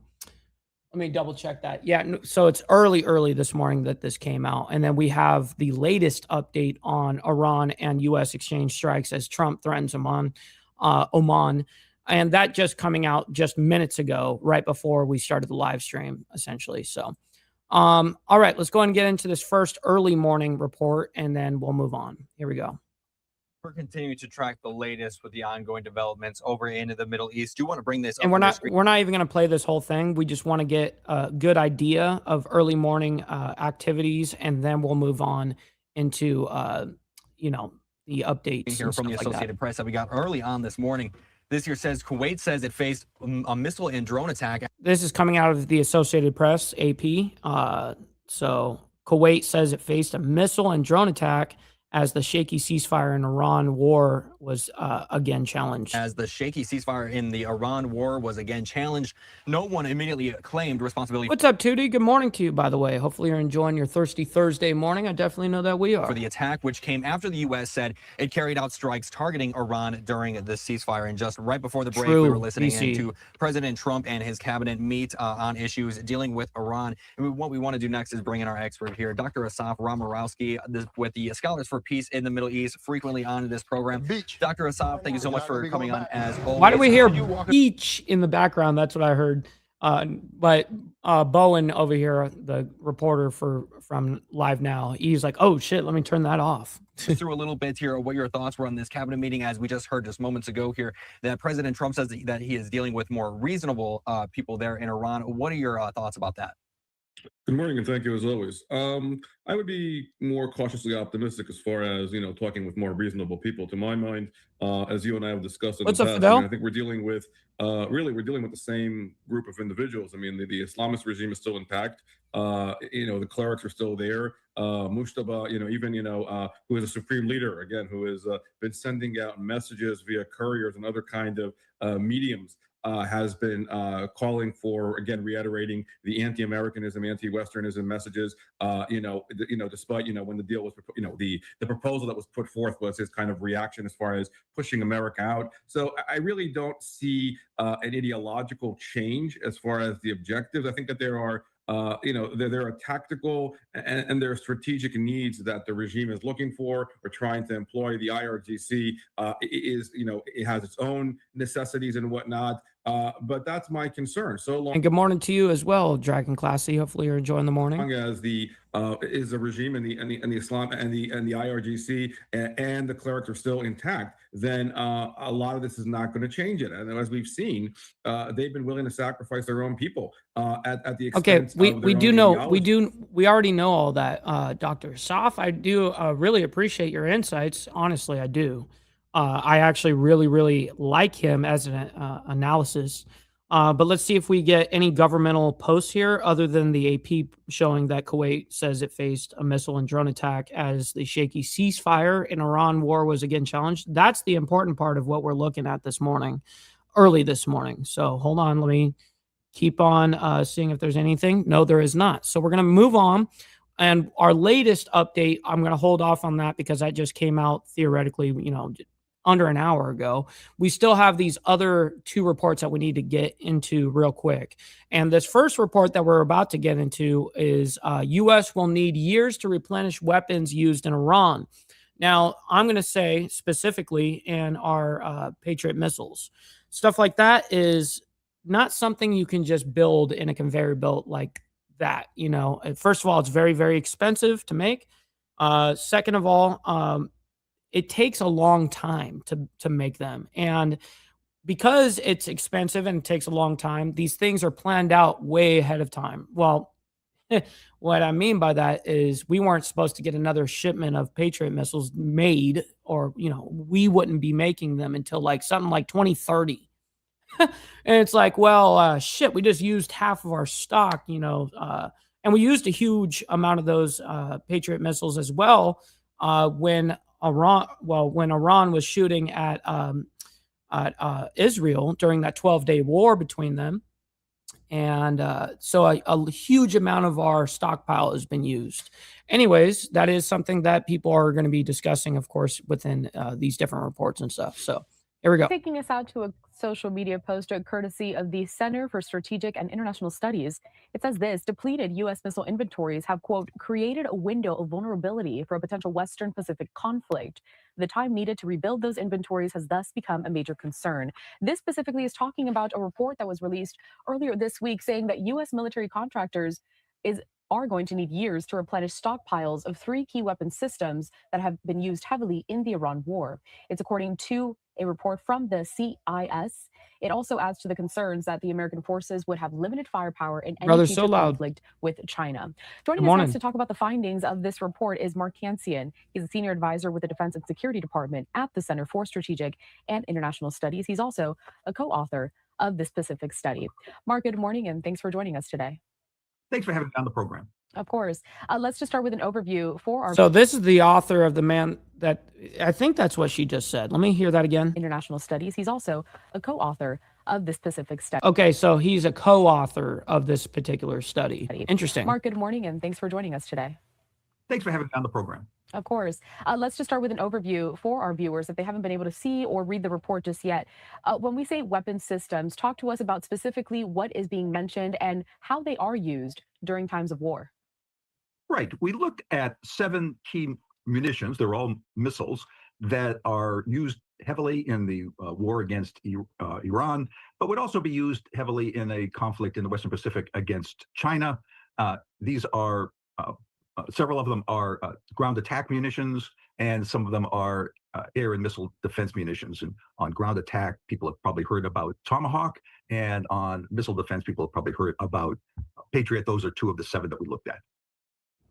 [SPEAKER 3] me double check that. Yeah. So it's early this morning that this came out. And then we have the latest update on Iran and U.S. exchange strikes as Trump threatens Oman. And that just coming out just minutes ago, right before we started the live stream, essentially. So, all right, let's go ahead and get into this first early morning report, and then we'll move on. Here we go.
[SPEAKER 22] We're continuing to track the latest with the ongoing developments over into the Middle East. Do you want to bring this
[SPEAKER 3] And
[SPEAKER 22] up?
[SPEAKER 3] we're not even going to play this whole thing. We just want to get a good idea of early morning activities, and then we'll move on into, the updates.
[SPEAKER 22] Here from the Associated Press that we got early on this morning. This here says Kuwait says it faced a missile and drone attack.
[SPEAKER 3] This is coming out of the Associated Press, AP. So Kuwait says it faced a missile and drone attack as the shaky ceasefire in Iran war was again challenged.
[SPEAKER 22] As the shaky ceasefire in the Iran war was again challenged, no one immediately claimed responsibility.
[SPEAKER 3] What's up, Tootie? Good morning to you, by the way. Hopefully you're enjoying your thirsty Thursday morning. I definitely know that we are.
[SPEAKER 22] For the attack, which came after the U.S. said it carried out strikes targeting Iran during the ceasefire. And just right before the break, we were listening into President Trump and his cabinet meet on issues dealing with Iran. And what we want to do next is bring in our expert here, Dr. Asaf Ramarowski, with the Scholars for Peace in the Middle East, frequently on this program. Dr. Asaf, thank you so much for coming on as always.
[SPEAKER 3] Why do we hear beach in the background? That's what I heard. But Bowen over here, the reporter from Live Now, he's like, oh shit, let me turn that off.
[SPEAKER 22] Through a little bit here, what your thoughts were on this cabinet meeting, as we just heard just moments ago here, that President Trump says that he is dealing with more reasonable people there in Iran. What are your thoughts about that?
[SPEAKER 23] Good morning, and thank you as always. I would be more cautiously optimistic as far as, talking with more reasonable people. To my mind, as you and I have discussed in the past, I think we're dealing with the same group of individuals. I mean, the Islamist regime is still intact. The clerics are still there. Mushtaba, who is a supreme leader, again, who has been sending out messages via couriers and other kind of mediums. Has been calling for, again, reiterating the anti-Americanism, anti-Westernism messages. Despite when the deal was, the proposal that was put forth was his kind of reaction as far as pushing America out. So I really don't see an ideological change as far as the objectives. I think that there are. There are tactical and there are strategic needs that the regime is looking for or trying to employ. The IRGC it has its own necessities and whatnot. But that's my concern. So long.
[SPEAKER 3] And good morning to you as well, Dragon Classy. Hopefully you're enjoying the morning.
[SPEAKER 23] As the is the regime and the Islam and the IRGC and the clerics are still intact, then a lot of this is not going to change it. And as we've seen, they've been willing to sacrifice their own people at the expense.
[SPEAKER 3] Okay, we already know all that, Dr. Asaf. I do really appreciate your insights. Honestly, I do. I actually really like him as an analysis. But let's see if we get any governmental posts here other than the AP showing that Kuwait says it faced a missile and drone attack as the shaky ceasefire in Iran war was again challenged. That's the important part of what we're looking at this morning, early this morning. So hold on, let me keep on seeing if there's anything. No, there is not. So we're going to move on. And our latest update, I'm going to hold off on that because that just came out theoretically, under an hour ago. We still have these other two reports that we need to get into real quick. And this first report that we're about to get into is U.S. will need years to replenish weapons used in Iran. Now, I'm going to say specifically in our Patriot missiles, stuff like that is not something you can just build in a conveyor belt like that. First of all, it's very, very expensive to make. Second of all, it takes a long time to make them. And because it's expensive and it takes a long time, these things are planned out way ahead of time. Well, what I mean by that is we weren't supposed to get another shipment of Patriot missiles made, or, we wouldn't be making them until something like 2030. And it's like, well, shit, we just used half of our stock, and we used a huge amount of those Patriot missiles as well when Iran was shooting at Israel during that 12-day war between them. And so a huge amount of our stockpile has been used. Anyways, that is something that people are going to be discussing, of course, within these different reports and stuff. So here we go.
[SPEAKER 1] Taking us out to a social media post courtesy of the Center for Strategic and International Studies. It says this: depleted U.S. missile inventories have, quote, created a window of vulnerability for a potential Western Pacific conflict. The time needed to rebuild those inventories has thus become a major concern. This specifically is talking about a report that was released earlier this week saying that U.S. military contractors are going to need years to replenish stockpiles of 3 key weapon systems that have been used heavily in the Iran war. It's according to a report from the CIS. It also adds to the concerns that the American forces would have limited firepower in any future conflict with China. Joining us next to talk about the findings of this report is Mark Kansian. He's a senior advisor with the Defense and Security Department at the Center for Strategic and International Studies. He's also a co-author of this specific study. Mark, good morning, and thanks for joining us today.
[SPEAKER 6] Thanks for having me on the program.
[SPEAKER 1] Of course. Let's just start with an overview for our...
[SPEAKER 3] So this is the author of the man that... I think that's what she just said. Let me hear that again.
[SPEAKER 1] International Studies. He's also a co-author of this specific study.
[SPEAKER 3] Okay, so he's a co-author of this particular study. Interesting.
[SPEAKER 1] Mark, good morning, and thanks for joining us today.
[SPEAKER 6] Thanks for having me on the program.
[SPEAKER 1] Of course. Let's just start with an overview for our viewers if they haven't been able to see or read the report just yet. When we say weapon systems, talk to us about specifically what is being mentioned and how they are used during times of war.
[SPEAKER 6] Right. We looked at 7 key munitions. They're all missiles that are used heavily in the war against Iran, but would also be used heavily in a conflict in the Western Pacific against China. These are several of them are ground attack munitions, and some of them are air and missile defense munitions. And on ground attack, people have probably heard about Tomahawk, and on missile defense, people have probably heard about Patriot. Those are 2 of the 7 that we looked at.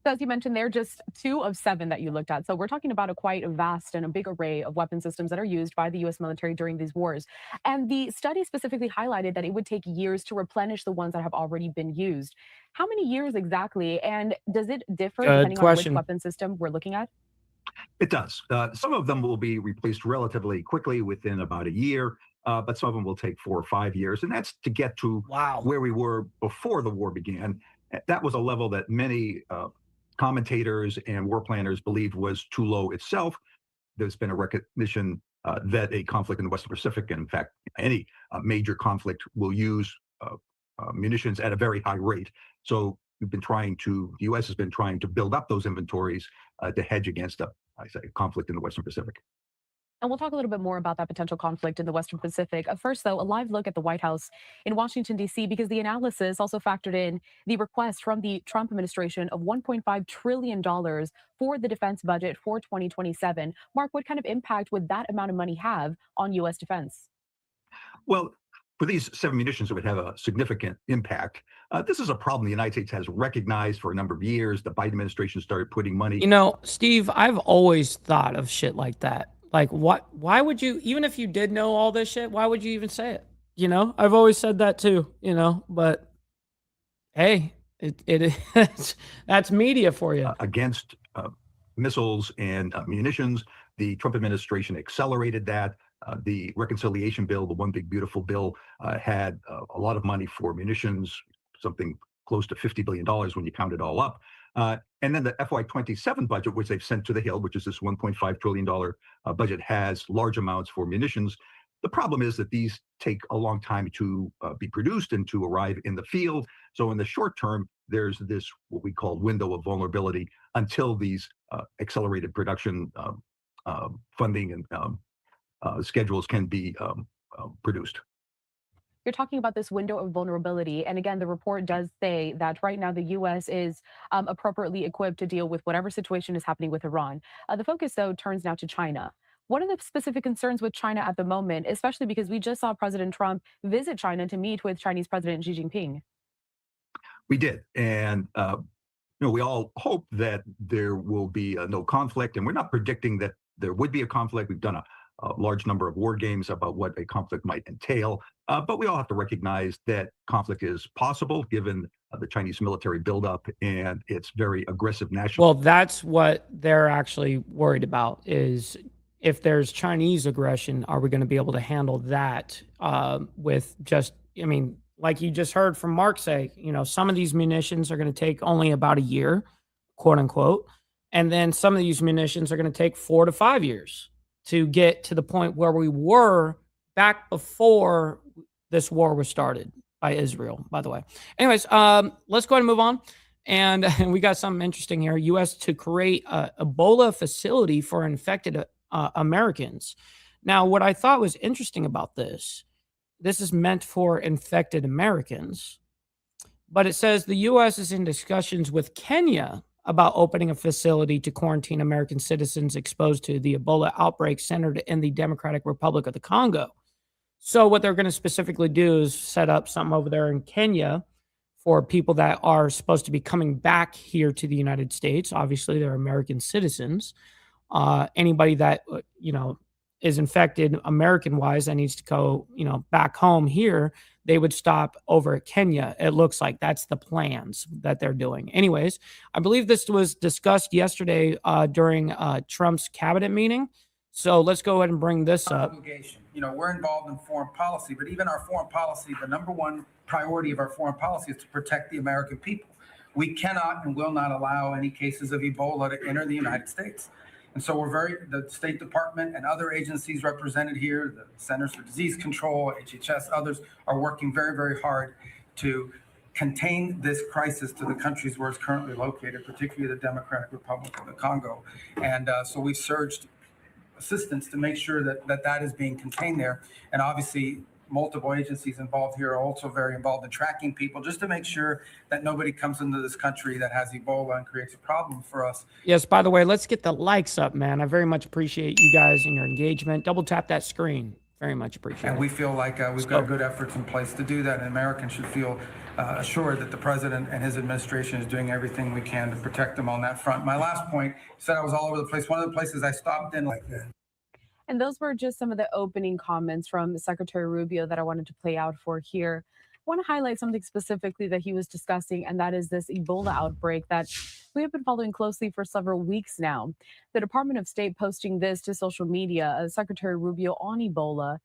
[SPEAKER 1] So as you mentioned, they're just 2 of 7 that you looked at. So we're talking about a quite vast and a big array of weapon systems that are used by the U.S. military during these wars. And the study specifically highlighted that it would take years to replenish the ones that have already been used. How many years exactly? And does it differ depending on which weapon system we're looking at?
[SPEAKER 6] It does. Some of them will be replaced relatively quickly within about a year, but some of them will take 4 or 5 years. And that's to get to where we were before the war began. That was a level that many commentators and war planners believed was too low itself. There's been a recognition that a conflict in the Western Pacific, and in fact, any major conflict will use munitions at a very high rate. So the U.S. has been trying to build up those inventories to hedge against a conflict in the Western Pacific.
[SPEAKER 1] And we'll talk a little bit more about that potential conflict in the Western Pacific. First, though, a live look at the White House in Washington, D.C., because the analysis also factored in the request from the Trump administration of $1.5 trillion for the defense budget for 2027. Mark, what kind of impact would that amount of money have on U.S. defense?
[SPEAKER 6] Well, for these 7 munitions, it would have a significant impact. This is a problem the United States has recognized for a number of years. The Biden administration started putting money.
[SPEAKER 3] Steve, I've always thought of shit like that. Like, why would you, even if you did know all this shit, why would you even say it? You know, I've always said that too, you know, but hey, that's media for you.
[SPEAKER 6] Against missiles and munitions. The Trump administration accelerated that. The reconciliation bill, the one big beautiful bill, had a lot of money for munitions, something close to $50 billion when you count it all up. And then the FY27 budget, which they've sent to the Hill, which is this $1.5 trillion budget, has large amounts for munitions. The problem is that these take a long time to be produced and to arrive in the field. So in the short term, there's this what we call window of vulnerability until these accelerated production funding and schedules can be produced.
[SPEAKER 1] You're talking about this window of vulnerability. And again, the report does say that right now the U.S. is appropriately equipped to deal with whatever situation is happening with Iran. The focus, though, turns now to China. What are the specific concerns with China at the moment, especially because we just saw President Trump visit China to meet with Chinese President Xi Jinping?
[SPEAKER 6] We did. And we all hope that there will be no conflict, and we're not predicting that there would be a conflict. We've done a large number of war games about what a conflict might entail, but we all have to recognize that conflict is possible given the Chinese military buildup and its very aggressive national.
[SPEAKER 3] Well, that's what they're actually worried about is if there's Chinese aggression, are we going to be able to handle that with just, I mean, like you just heard from Mark say, you know, some of these munitions are going to take only about a year, quote unquote. And then some of these munitions are going to take 4 to 5 years to get to the point where we were back before this war was started by Israel, by the way. Anyways, let's go ahead and move on. And we got something interesting here. U.S. to create a Ebola facility for infected Americans. Now, what I thought was interesting about this is meant for infected Americans, but it says the U.S. is in discussions with Kenya about opening a facility to quarantine American citizens exposed to the Ebola outbreak centered in the Democratic Republic of the Congo. So what they're going to specifically do is set up something over there in Kenya for people that are supposed to be coming back here to the United States. Obviously, they're American citizens. Anybody that, is infected American-wise that needs to go, back home here, they would stop over at Kenya. It looks like that's the plans that they're doing. Anyways, I believe this was discussed yesterday during Trump's cabinet meeting. So let's go ahead and bring this up.
[SPEAKER 4] Obligation. We're involved in foreign policy, but even our foreign policy, the number one priority of our foreign policy is to protect the American people. We cannot and will not allow any cases of Ebola to enter the United States. And so the State Department and other agencies represented here, the Centers for Disease Control, HHS, others are working very, very hard to contain this crisis to the countries where it's currently located, particularly the Democratic Republic of the Congo. And so we've surged assistance to make sure that is being contained there. And obviously, multiple agencies involved here are also very involved in tracking people just to make sure that nobody comes into this country that has Ebola and creates a problem for us.
[SPEAKER 3] Yes, by the way, let's get the likes up, man. I very much appreciate you guys and your engagement. Double tap that screen. Very much appreciate it.
[SPEAKER 4] And we feel like we've got good efforts in place to do that, and Americans should feel assured that the president and his administration is doing everything we can to protect them on that front. My last point, said I was all over the place. One of the places I stopped in like that.
[SPEAKER 1] And those were just some of the opening comments from Secretary Rubio that I wanted to play out for here. I want to highlight something specifically that he was discussing, and that is this Ebola outbreak that we have been following closely for several weeks now. The Department of State posting this to social media, Secretary Rubio on Ebola,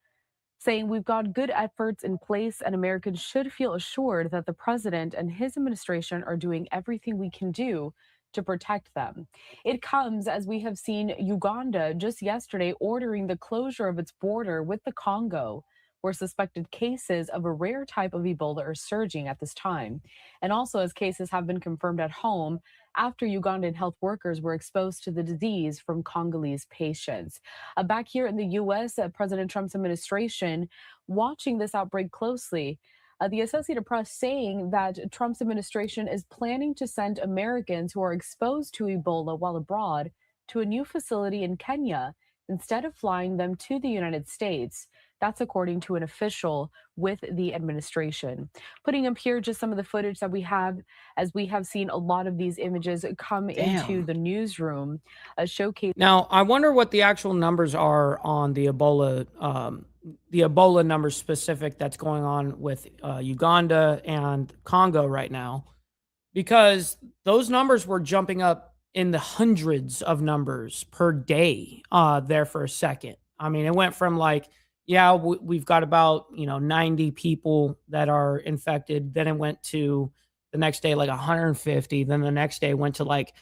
[SPEAKER 1] saying we've got good efforts in place and Americans should feel assured that the president and his administration are doing everything we can do to protect them. It comes as we have seen Uganda just yesterday ordering the closure of its border with the Congo, where suspected cases of a rare type of Ebola are surging at this time. And also as cases have been confirmed at home after Ugandan health workers were exposed to the disease from Congolese patients. Back here in the U.S., President Trump's administration watching this outbreak closely. The Associated Press saying that Trump's administration is planning to send Americans who are exposed to Ebola while abroad to a new facility in Kenya instead of flying them to the United States. That's according to an official with the administration. Putting up here just some of the footage that we have, as we have seen a lot of these images come into the newsroom, showcase.
[SPEAKER 3] Now, I wonder what the actual numbers are on the Ebola the Ebola numbers specific that's going on with Uganda and Congo right now, because those numbers were jumping up in the hundreds of numbers per day there for a second. I mean, it went from like, yeah, we've got about, 90 people that are infected. Then it went to the next day, like 150. Then the next day went to like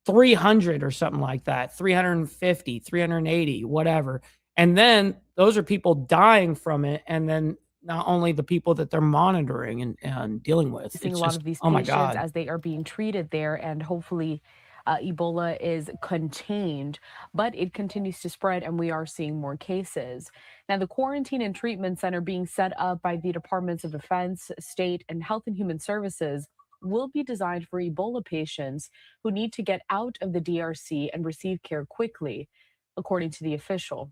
[SPEAKER 3] 300 or something like that, 350, 380, whatever. And then those are people dying from it. And then not only the people that they're monitoring and dealing with.
[SPEAKER 1] Seeing
[SPEAKER 3] It's
[SPEAKER 1] a lot
[SPEAKER 3] just,
[SPEAKER 1] of these
[SPEAKER 3] oh my
[SPEAKER 1] patients
[SPEAKER 3] God.
[SPEAKER 1] as they are being treated there, and hopefully Ebola is contained, but it continues to spread and we are seeing more cases. Now, the quarantine and treatment center being set up by the Departments of Defense, State, and Health and Human Services will be designed for Ebola patients who need to get out of the DRC and receive care quickly, according to the official.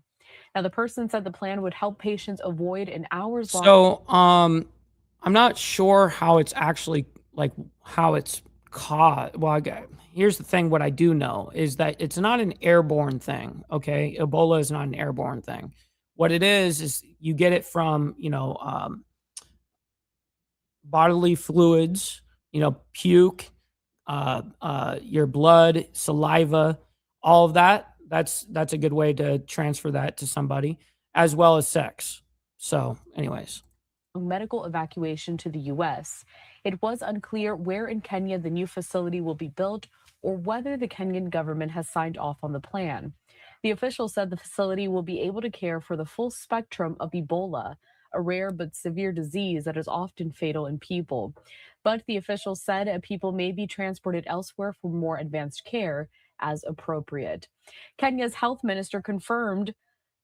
[SPEAKER 1] Now, the person said the plan would help patients avoid an hours long.
[SPEAKER 3] So, I'm not sure how it's actually like how it's caught. Well, here's the thing. What I do know is that it's not an airborne thing. Okay. Ebola is not an airborne thing. What it is you get it from, bodily fluids, puke, your blood, saliva, all of that. That's a good way to transfer that to somebody, as well as sex. So, anyways.
[SPEAKER 1] Medical evacuation to the U.S. It was unclear where in Kenya the new facility will be built or whether the Kenyan government has signed off on the plan. The official said the facility will be able to care for the full spectrum of Ebola, a rare but severe disease that is often fatal in people. But the official said people may be transported elsewhere for more advanced care as appropriate. Kenya's health minister confirmed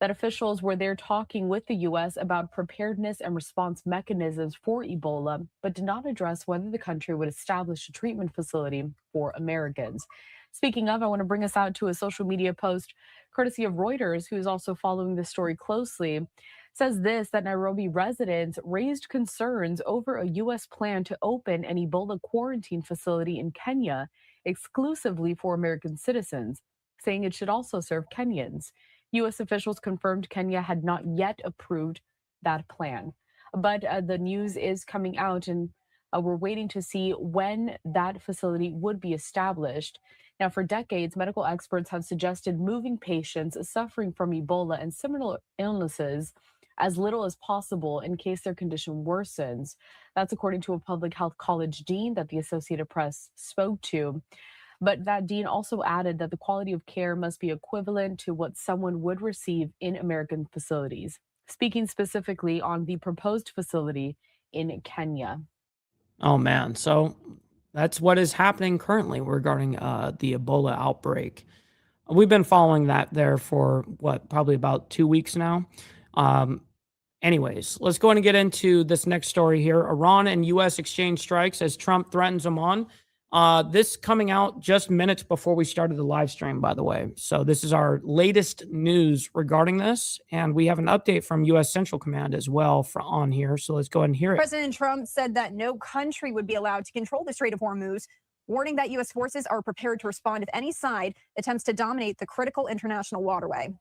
[SPEAKER 1] that officials were there talking with the U.S. about preparedness and response mechanisms for Ebola, but did not address whether the country would establish a treatment facility for Americans. Speaking of, I want to bring us out to a social media post courtesy of Reuters, who is also following this story closely. Says this, that Nairobi residents raised concerns over a U.S. plan to open an Ebola quarantine facility in Kenya exclusively for American citizens, saying it should also serve Kenyans. U.S. officials confirmed Kenya had not yet approved that plan. But the news is coming out, and we're waiting to see when that facility would be established. Now, for decades, medical experts have suggested moving patients suffering from Ebola and similar illnesses as little as possible in case their condition worsens. That's according to a public health college dean that the Associated Press spoke to. But that dean also added that the quality of care must be equivalent to what someone would receive in American facilities, speaking specifically on the proposed facility in Kenya.
[SPEAKER 3] Oh, man. So that's what is happening currently regarding the Ebola outbreak. We've been following that there for probably about 2 weeks now. Anyways, let's go ahead and get into this next story here. Iran and U.S. exchange strikes as Trump threatens Oman. This coming out just minutes before we started the live stream, by the way. So this is our latest news regarding this. And we have an update from U.S. Central Command as well on here. So let's go ahead and hear it.
[SPEAKER 18] President Trump said that no country would be allowed to control the Strait of Hormuz, warning that U.S. forces are prepared to respond if any side attempts to dominate the critical international waterway.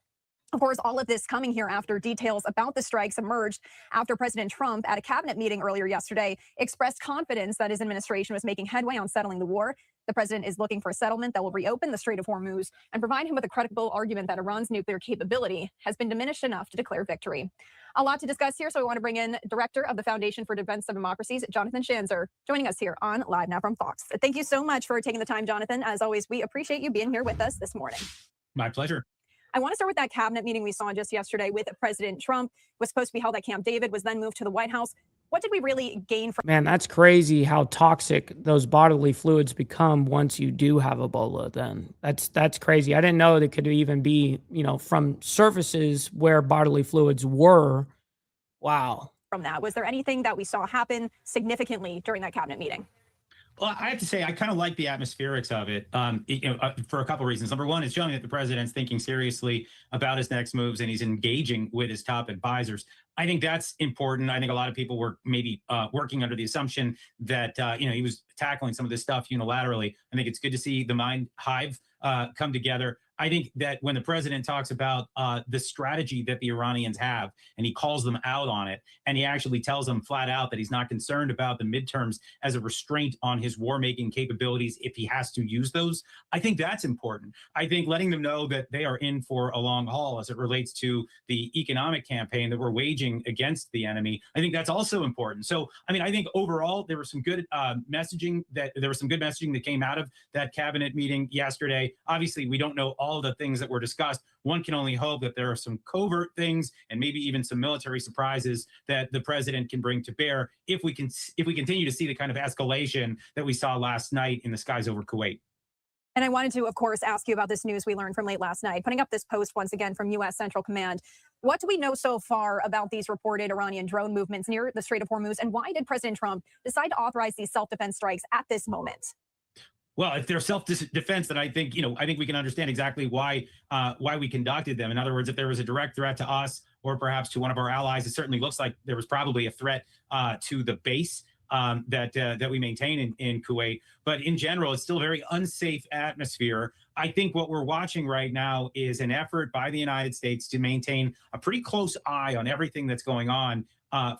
[SPEAKER 18] Of course, all of this coming here after details about the strikes emerged after President Trump, at a cabinet meeting earlier yesterday, expressed confidence that his administration was making headway on settling the war. The president is looking for a settlement that will reopen the Strait of Hormuz and provide him with a credible argument that Iran's nuclear capability has been diminished enough to declare victory. A lot to discuss here, so we want to bring in Director of the Foundation for Defense of Democracies, Jonathan Schanzer, joining us here on Live Now from Fox. Thank you so much for taking the time, Jonathan. As always, we appreciate you being here with us this morning.
[SPEAKER 7] My pleasure.
[SPEAKER 18] I want to start with that cabinet meeting we saw just yesterday with President Trump. It was supposed to be held at Camp David, was then moved to the White House. What did we really gain from?
[SPEAKER 3] Man, that's crazy how toxic those bodily fluids become once you do have Ebola. Then that's crazy. I didn't know that could even be, from surfaces where bodily fluids were. Wow.
[SPEAKER 18] From that, was there anything that we saw happen significantly during that cabinet meeting?
[SPEAKER 7] Well, I have to say, I kind of like the atmospherics of it, for a couple of reasons. Number one, it's showing that the president's thinking seriously about his next moves and he's engaging with his top advisors. I think that's important. I think a lot of people were maybe working under the assumption that, he was tackling some of this stuff unilaterally. I think it's good to see the Mind Hive come together. I think that when the president talks about the strategy that the Iranians have, and he calls them out on it, and he actually tells them flat out that he's not concerned about the midterms as a restraint on his war-making capabilities if he has to use those, I think that's important. I think letting them know that they are in for a long haul as it relates to the economic campaign that we're waging against the enemy, I think that's also important. So, I mean, I think overall there was some good messaging that came out of that cabinet meeting yesterday. Obviously, we don't know all the things that were discussed. One can only hope that there are some covert things and maybe even some military surprises that the president can bring to bear if we continue to see the kind of escalation that we saw last night in the skies over Kuwait.
[SPEAKER 18] And I wanted to, of course, ask you about this news we learned from late last night, putting up this post once again from U.S. Central Command. What do we know so far about these reported Iranian drone movements near the Strait of Hormuz? And why did President Trump decide to authorize these self-defense strikes at this moment?
[SPEAKER 7] Well, if they're self-defense, then I think we can understand exactly why we conducted them. In other words, if there was a direct threat to us or perhaps to one of our allies, it certainly looks like there was probably a threat to the base that we maintain in Kuwait. But in general, it's still a very unsafe atmosphere. I think what we're watching right now is an effort by the United States to maintain a pretty close eye on everything that's going on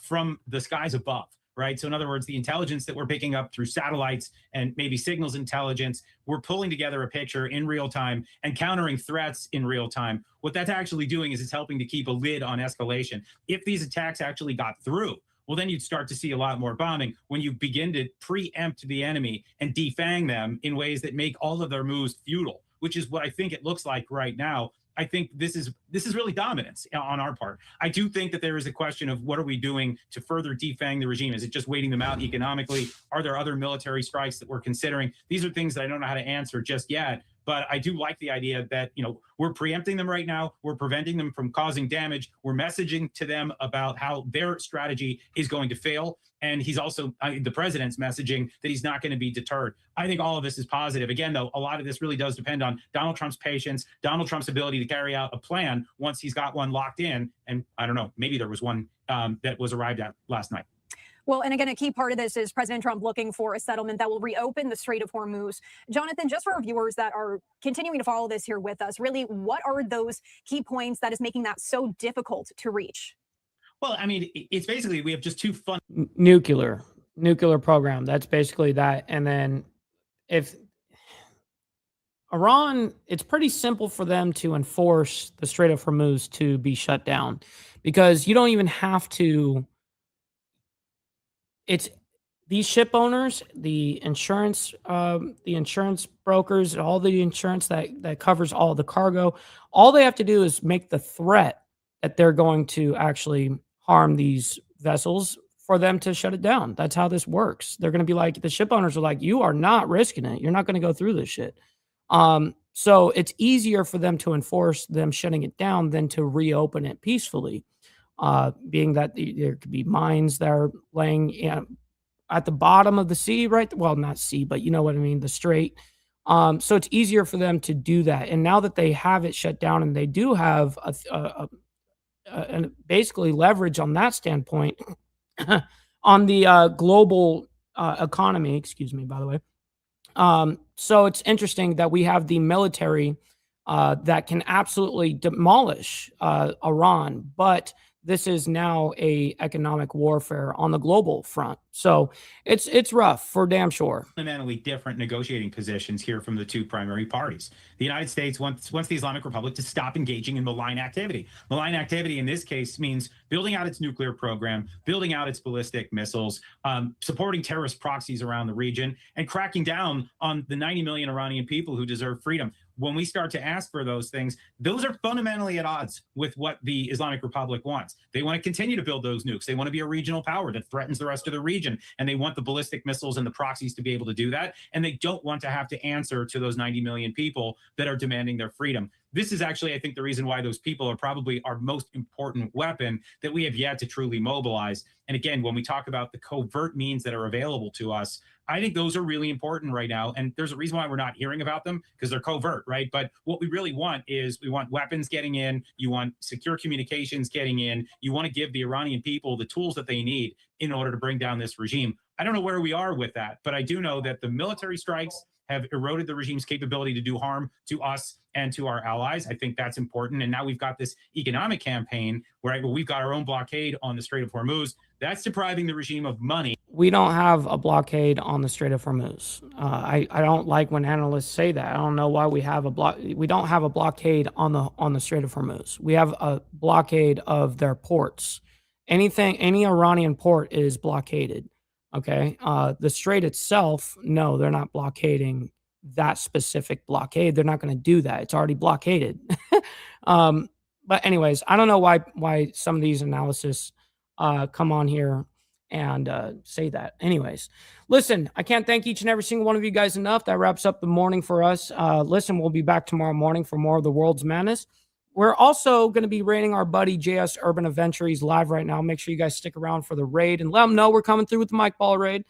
[SPEAKER 7] from the skies above. Right. So in other words, the intelligence that we're picking up through satellites and maybe signals intelligence, we're pulling together a picture in real time and countering threats in real time. What that's actually doing is it's helping to keep a lid on escalation. If these attacks actually got through, well, then you'd start to see a lot more bombing when you begin to preempt the enemy and defang them in ways that make all of their moves futile, which is what I think it looks like right now. I think this is really dominance on our part. I do think that there is a question of what are we doing to further defang the regime? Is it just waiting them out economically? Are there other military strikes that we're considering? These are things that I don't know how to answer just yet. But I do like the idea that, we're preempting them right now. We're preventing them from causing damage. We're messaging to them about how their strategy is going to fail. And he's also, the president's messaging that he's not going to be deterred. I think all of this is positive. Again, though, a lot of this really does depend on Donald Trump's patience, Donald Trump's ability to carry out a plan once he's got one locked in. And I don't know, maybe there was one that was arrived at last night.
[SPEAKER 18] Well, and again, a key part of this is President Trump looking for a settlement that will reopen the Strait of Hormuz. Jonathan, just for our viewers that are continuing to follow this here with us, really, what are those key points that is making that so difficult to reach?
[SPEAKER 7] Well, I mean, it's basically we have just two fun
[SPEAKER 3] nuclear program. That's basically that. And then if Iran, it's pretty simple for them to enforce the Strait of Hormuz to be shut down because you don't even have to. It's these ship owners, the insurance brokers, all the insurance that covers all the cargo. All they have to do is make the threat that they're going to actually harm these vessels for them to shut it down. That's how this works. They're going to be like, the ship owners are like, you are not risking it. You're not going to go through this shit. So it's easier for them to enforce them shutting it down than to reopen it peacefully. Being that there could be mines that are laying at the bottom of the sea, right? Well, not sea, but you know what I mean, the strait. So it's easier for them to do that. And now that they have it shut down and they do have and basically leverage on that standpoint on the global economy, excuse me, by the way. So it's interesting that we have the military that can absolutely demolish Iran, but this is now a economic warfare on the global front. So it's rough for damn sure.
[SPEAKER 7] Fundamentally different negotiating positions here from the two primary parties. The United States wants the Islamic Republic to stop engaging in malign activity. Malign activity in this case means building out its nuclear program, building out its ballistic missiles, supporting terrorist proxies around the region, and cracking down on the 90 million Iranian people who deserve freedom. When we start to ask for those things, those are fundamentally at odds with what the Islamic Republic wants. They want to continue to build those nukes. They want to be a regional power that threatens the rest of the region. And they want the ballistic missiles and the proxies to be able to do that. And they don't want to have to answer to those 90 million people that are demanding their freedom. This is actually, I think, the reason why those people are probably our most important weapon that we have yet to truly mobilize. And again, when we talk about the covert means that are available to us, I think those are really important right now. And there's a reason why we're not hearing about them, because they're covert, right? But what we really want is we want weapons getting in. You want secure communications getting in. You want to give the Iranian people the tools that they need in order to bring down this regime. I don't know where we are with that, but I do know that the military strikes have eroded the regime's capability to do harm to us and to our allies. I think that's important. And now we've got this economic campaign where we've got our own blockade on the Strait of Hormuz. That's depriving the regime of money.
[SPEAKER 3] We don't have a blockade on the Strait of Hormuz. I don't like when analysts say that. I don't know why we have we don't have a blockade on the Strait of Hormuz. We have a blockade of their ports. Any Iranian port is blockaded. Okay. The strait itself, no, they're not blockading that specific blockade. They're not going to do that. It's already blockaded. But anyways, I don't know why some of these analysis come on here and say that. Anyways, listen, I can't thank each and every single one of you guys enough. That wraps up the morning for us. Listen, we'll be back tomorrow morning for more of the world's madness. We're also going to be raiding our buddy JS Urban Adventure. He's live right now. Make sure you guys stick around for the raid and let him know we're coming through with the Mike Ball raid.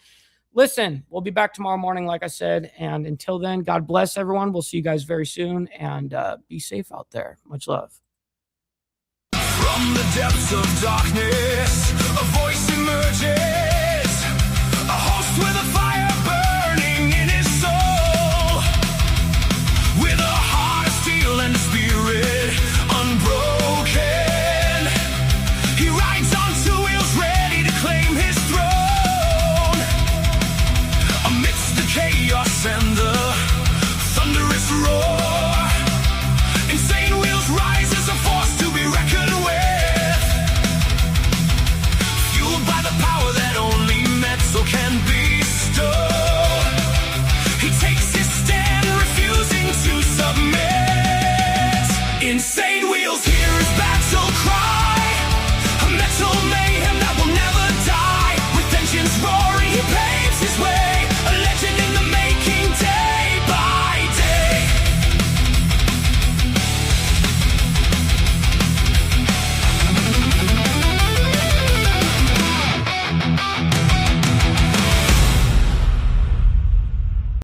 [SPEAKER 3] Listen, we'll be back tomorrow morning, like I said. And until then, God bless everyone. We'll see you guys very soon. And be safe out there. Much love.
[SPEAKER 2] From the depths of darkness, a voice emerges, a host with a fire.